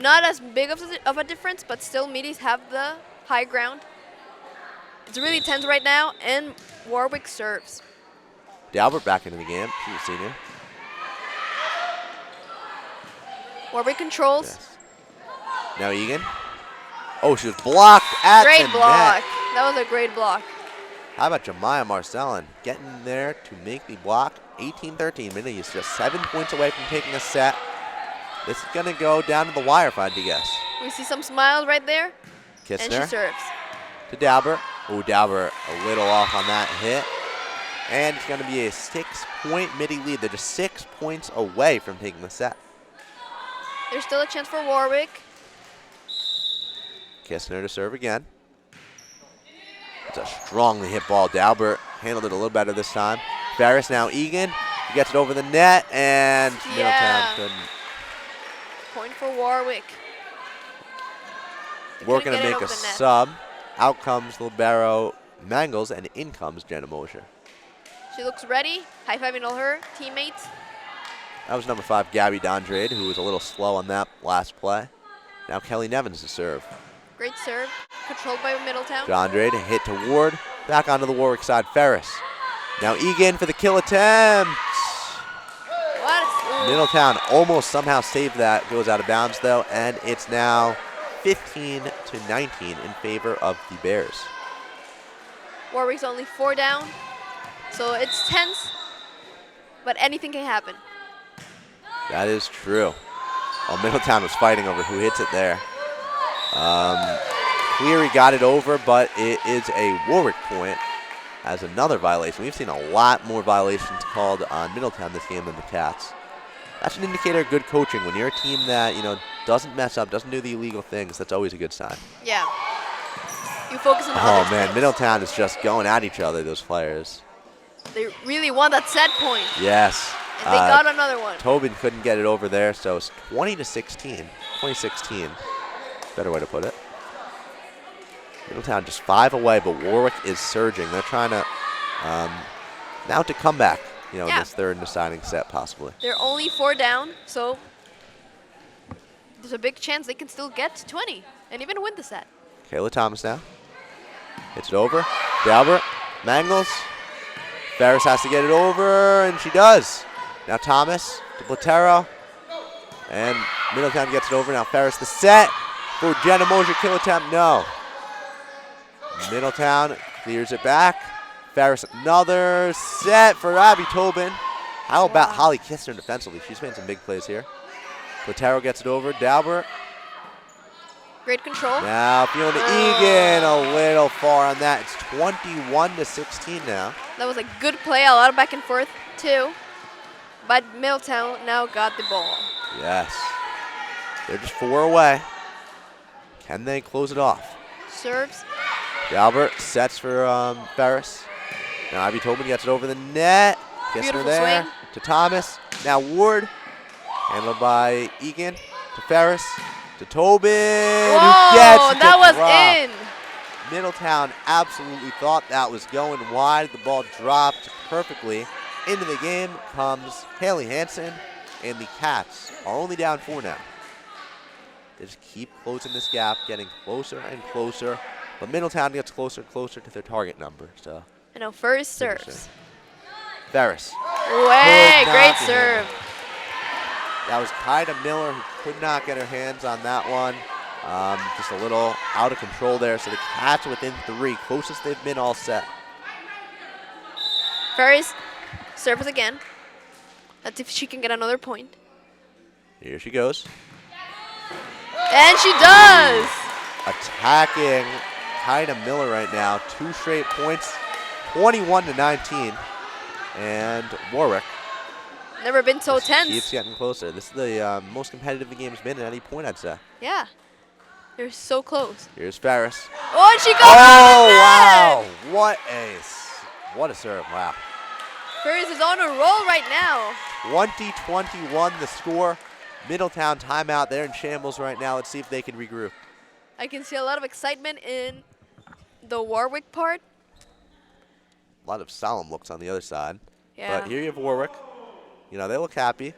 Not as big of a difference, but still Middies have the high ground. It's really tense right now, and Warwick serves. Dalbert back into the game. She's a senior. Warwick controls. Yes. Now Egan. Oh, she was blocked at the net. Great block. That was a great block. How about Jemiah Marcellin getting there to make the block? 18-13. Middies just 7 points away from taking a set. This is going to go down to the wire, if I had to guess. We see some smiles right there. Kistner. And she serves. To Dalbert. Oh, Dalbert a little off on that hit. And it's going to be a 6-point Middy lead. They're just 6 points away from taking the set. There's still a chance for Warwick. Kistner to serve again. It's a strongly hit ball. Dalbert handled it a little better this time. Ferris now Egan. He gets it over the net, and Middletown couldn't. Point for Warwick. We're going to make a sub. Out comes libero Mangles, and in comes Jenna Mosher. She looks ready, high-fiving all her teammates. That was number 5, Gabby Dondrade, who was a little slow on that last play. Now Kelly Nevins to serve. Great serve, controlled by Middletown. Dondrade hit to Ward, back onto the Warwick side, Ferris. Now Egan for the kill attempt. What? Middletown almost somehow saved that. Goes out of bounds though, and it's now 15-19 in favor of the Bears. Warwick's only 4 down, so it's tense, but anything can happen. That is true. Oh, Middletown was fighting over who hits it there. Cleary got it over, but it is a Warwick point as another violation. We've seen a lot more violations called on Middletown this game than the Cats. That's an indicator of good coaching. When you're a team that, you know, doesn't mess up, doesn't do the illegal things, that's always a good sign. Yeah. You focus on Oh, man, Middletown is just going at each other, those players. They really want that set point. Yes. And they got another one. Tobin couldn't get it over there, so it's 20-16. 2016. Better way to put it. Middletown just 5 away, but Warwick is surging. They're trying to mount a comeback, you know, in this third and deciding set, possibly. They're only 4 down, so there's a big chance they can still get to 20 and even win the set. Kayla Thomas now. Hits it over. Dalbert. Mangles. Ferris has to get it over, and she does. Now Thomas to Platero. And Middletown gets it over. Now Ferris the set for Jenna Mosier. Kill attempt, no. Middletown clears it back. Ferris another set for Abby Tobin. How about Holly Kistner defensively? She's made some big plays here. Platero gets it over. Dalbert. Great control. Now Fiona Egan a little far on that. It's 21-16 now. That was a good play. A lot of back and forth too. But Middletown now got the ball. Yes. They're just 4 away. Can they close it off? Serves. Dalbert sets for Ferris. Now Abby Tobin gets it over the net. Kistner there swing. to Thomas. Now Ward. Handled by Egan to Ferris. To Tobin. Whoa, Who gets it that to was drop. in. Middletown absolutely thought that was going wide. The ball dropped perfectly. Into the game comes Haley Hansen, and the Cats are only down 4 now. They just keep closing this gap, getting closer and closer. But Middletown gets closer and closer to their target number. So I know, first serves. Ferris. Way, Could great not be serve. handled. That was Kaida Miller who could not get her hands on that one. Just a little out of control there. So the Cats within 3, closest they've been all set. Ferris serves again. Let's see if she can get another point. Here she goes. And she does! Attacking Kaida Miller right now. 2 straight points, 21-19. And Warwick Never been so tense. keeps getting closer. This is the most competitive the game's been at any point, I'd say. Yeah. They're so close. Here's Ferris. Oh, and she goes Oh, wow. What a serve. Wow. Ferris is on a roll right now. 20-21 the score. Middletown timeout. They're in shambles right now. Let's see if they can regroup. I can see a lot of excitement in the Warwick part. A lot of solemn looks on the other side. Yeah. But here you have Warwick. You know, they look happy.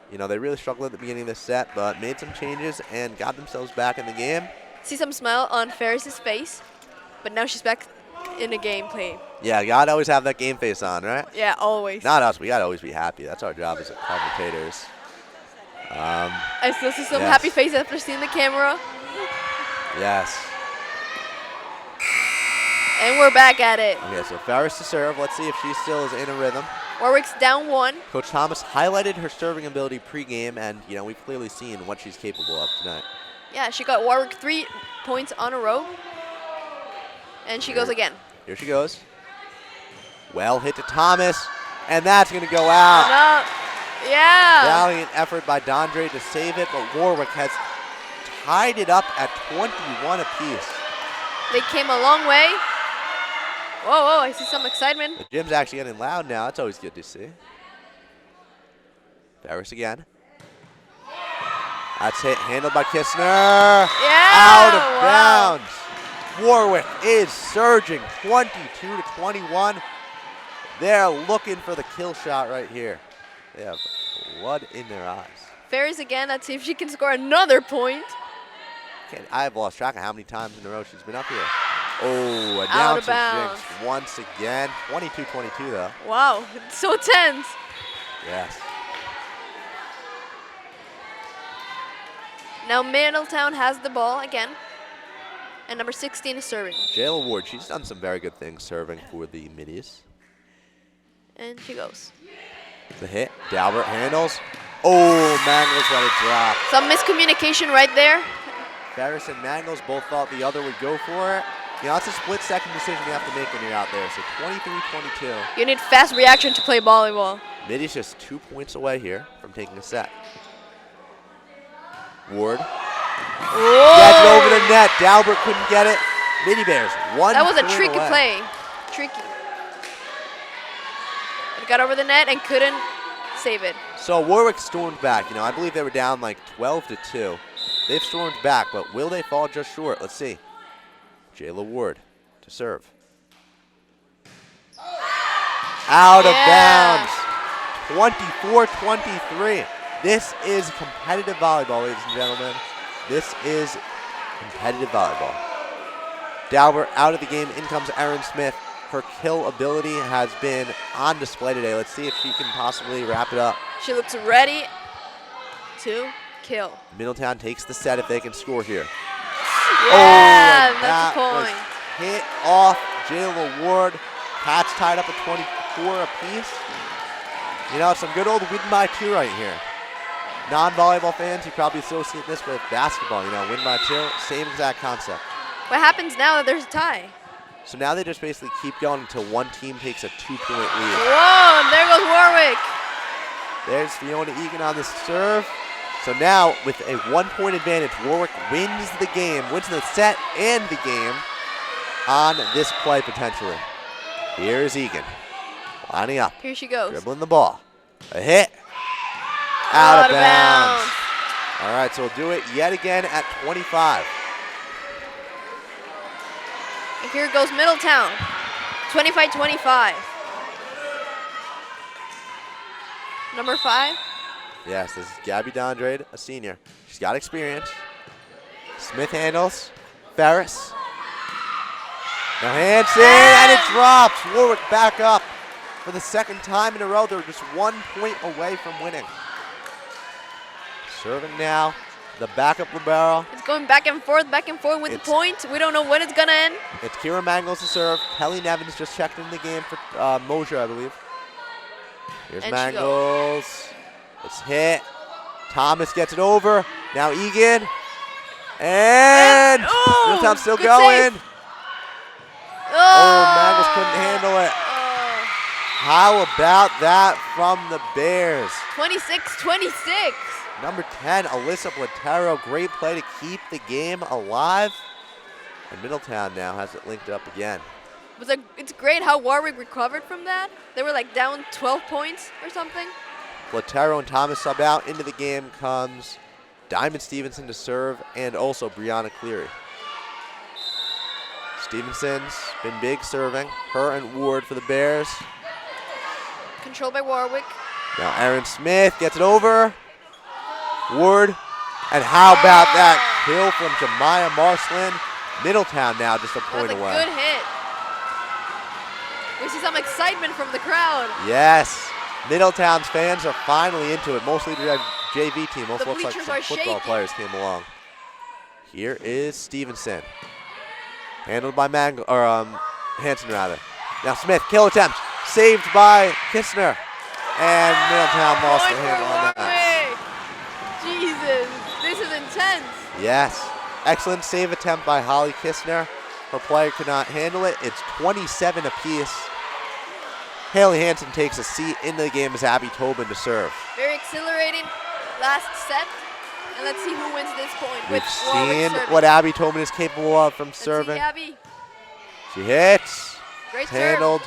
You know, they really struggled at the beginning of this set, but made some changes and got themselves back in the game. See some smile on Ferris's face, but now she's back in the gameplay. Yeah, you gotta always have that game face on, right? Yeah, always. Not us. We gotta always be happy. That's our job as commentators. I still see some yes. happy face after seeing the camera. Yes. And we're back at it. Okay, so Ferris to serve. Let's see if she still is in a rhythm. Warwick's down 1. Coach Thomas highlighted her serving ability pregame, and you know we've clearly seen what she's capable of tonight. Yeah, she got Warwick 3 points on a row. And she goes again. Here she goes. Well hit to Thomas, and that's going to go out. No. Yeah. Valiant effort by Dondre to save it, but Warwick has tied it up at 21 apiece. They came a long way. Whoa, I see some excitement. The gym's actually getting loud now. That's always good to see. Ferris again. That's hit, handled by Kistner. Yeah. Out of bounds. Warwick is surging, 22-21. They're looking for the kill shot right here. They have blood in their eyes. Ferris again. Let's see if she can score another point. Okay, I've lost track of how many times in a row she's been up here. Oh, Out of announcer bounds. jinx once again. 22-22 though. Wow, it's so tense. Yes. Now Middletown has the ball again. And number 16 is serving. Jayla Ward, she's done some very good things serving for the Middies. And she goes. The hit, Dalbert handles. Oh, Mangles let it drop. Some miscommunication right there. Ferris and Mangles both thought the other would go for it. You know, it's a split-second decision you have to make when you're out there. So 23-22. You need fast reaction to play volleyball. Middies just 2 points away here from taking a set. Ward. Whoa. Gets it over the net. Dalbert couldn't get it. Middy Bears, 1 That was a point tricky away. play. Tricky. It got over the net and couldn't save it. So Warwick stormed back. You know, I believe they were down like 12-2. They've stormed back, but will they fall just short? Let's see. Jayla Ward to serve. Out of bounds. 24-23. This is competitive volleyball, ladies and gentlemen. This is competitive volleyball. Dauber out of the game. In comes Erin Smith. Her kill ability has been on display today. Let's see if she can possibly wrap it up. She looks ready to kill. Middletown takes the set if they can score here. Yeah, and that's that a point. was hit off Jayla Ward. Cats tied up at 24 apiece. You know, some good old win by 2 right here. Non-volleyball fans, you probably associate this with basketball. You know, win by 2, same exact concept. What happens now that there's a tie? So now they just basically keep going until one team takes a 2-point lead. Whoa, and there goes Warwick. There's Fiona Egan on the serve. So now, with a 1-point advantage, Warwick wins the game, wins the set and the game on this play potentially. Here's Egan, lining up. Here she goes. Dribbling the ball. A hit. Out of bounds. All right, so we'll do it yet again at 25. And here goes Middletown, 25-25. Number 5. Yes, this is Gabby Dondrade, a senior. She's got experience. Smith handles. Ferris. Now Hansen, and it drops. Warwick back up for the second time in a row. They're just 1 point away from winning. Serving now, the backup libero. It's going back and forth with the point. We don't know when it's going to end. It's Kira Mangles to serve. Kelly Nevins just checked in the game for Mosier, I believe. Here's And Mangles. It's hit. Thomas gets it over. Now Egan. And Middletown still going. Save. Mangles couldn't handle it. How about that from the Bears? 26-26. Number 10, Alyssa Platero. Great play to keep the game alive. And Middletown now has it linked up again. It's great how Warwick recovered from that. They were like down 12 points or something. Platero and Thomas sub out. Into the game comes Diamond Stevenson to serve and also Brianna Cleary. Stevenson's been big serving. Her and Ward for the Bears. Controlled by Warwick. Now Erin Smith gets it over. Ward. And how about that kill from Jemiah Marslin? Middletown now just a point That was a away. good hit. We see some excitement from the crowd. Yes. Middletown's fans are finally into it. Mostly the JV team. Also looks like bleachers some are football shaking. players came along. Here is Stevenson. Handled by Hansen rather. Now Smith, kill attempt. Saved by Kistner. And Middletown lost the handle on that. Jesus, this is intense. Yes. Excellent save attempt by Holly Kistner. Her player could not handle it. It's 27 apiece. Haley Hansen takes a seat in the game as Abby Tobin to serve. Very exhilarating last set. And let's see who wins this point. We've with Warwick seen serving. what Abby Tobin is capable of from Let's serving. see Abby. She hits. Great serve. Handled.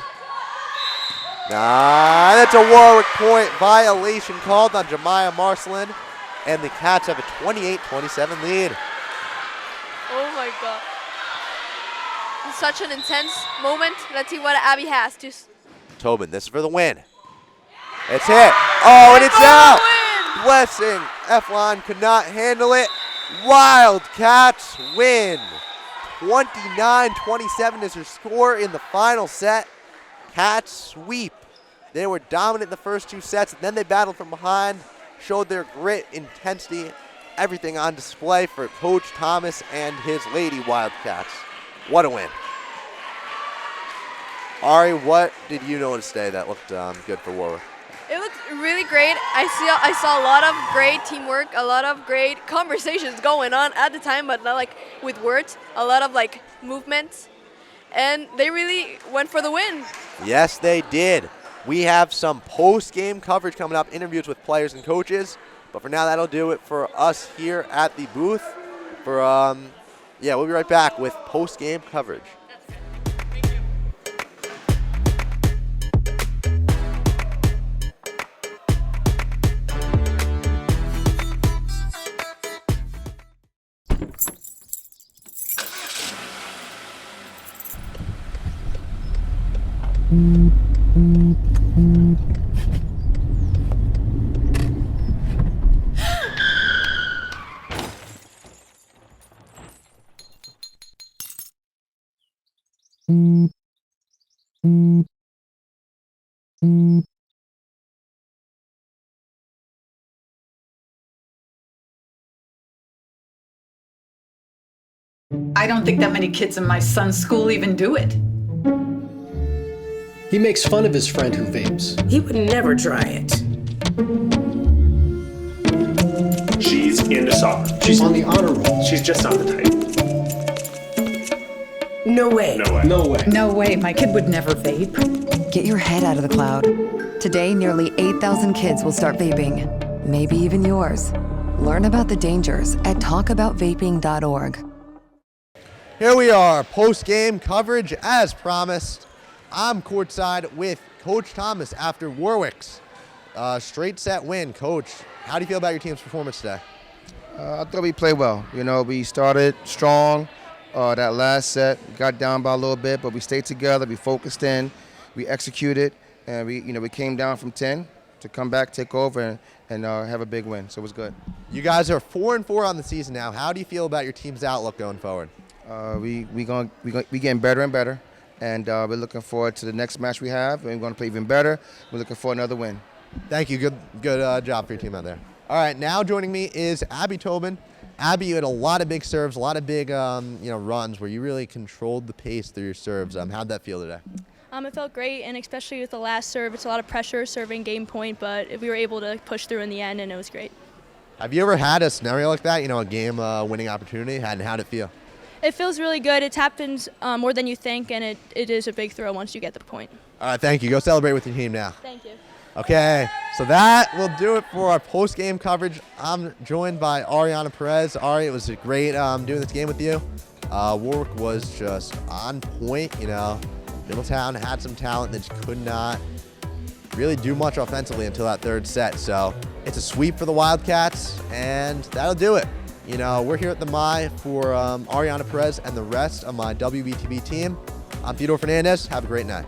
Nah, that's a Warwick point. Violation called on Jemiah Marslin. And the Cats have a 28-27 lead. Oh my God. It's such an intense moment. Let's see what Abby has to. Tobin, this is for the win. It's hit. Oh, and it's out. Blessing. Eflon could not handle it. Wildcats win. 29-27 is her score in the final set. Cats sweep. They were dominant in the first 2 sets, and then they battled from behind, showed their grit, intensity, everything on display for Coach Thomas and his Lady Wildcats. What a win. Ari, what did you notice today that looked good for Warwick? It looked really great. I saw a lot of great teamwork, a lot of great conversations going on at the time, but not like with words. A lot of like movements, and they really went for the win. Yes, they did. We have some post-game coverage coming up, interviews with players and coaches. But for now, that'll do it for us here at the booth. We'll be right back with post-game coverage. I don't think that many kids in my son's school even do it. He makes fun of his friend who vapes. He would never try it. She's into soccer. She's on the honor roll. She's just not the type. No way. No way. No way. No way, my kid would never vape. Get your head out of the cloud. Today, nearly 8,000 kids will start vaping. Maybe even yours. Learn about the dangers at talkaboutvaping.org. Here we are, post-game coverage as promised. I'm courtside with Coach Thomas after Warwick's straight set win. Coach, how do you feel about your team's performance today? I thought we played well. You know, we started strong. That last set, we got down by a little bit, but we stayed together. We focused in, we executed, and we came down from 10 to come back, take over, and have a big win. So it was good. You guys are 4-4 on the season now. How do you feel about your team's outlook going forward? We getting better and better, and we're looking forward to the next match we have, and we're going to play even better. We're looking for another win. Thank you. Good job for your team out there. All right, now joining me is Abby Tobin. Abby, you had a lot of big serves, a lot of big runs where you really controlled the pace through your serves. How'd that feel today? It felt great, and especially with the last serve, it's a lot of pressure serving game point, but we were able to push through in the end, and it was great. Have you ever had a scenario like that, a game winning opportunity, and how'd it feel? It feels really good. It happens more than you think, and it is a big throw once you get the point. All right, thank you. Go celebrate with your team now. Thank you. Okay, so that will do it for our post-game coverage. I'm joined by Ariana Perez. Ari, it was great doing this game with you. Warwick was just on point. Middletown had some talent that just could not really do much offensively until that third set. So it's a sweep for the Wildcats, and that'll do it. We're here at the MI for Ariana Perez and the rest of my WBTV team. I'm Theodore Fernandez. Have a great night.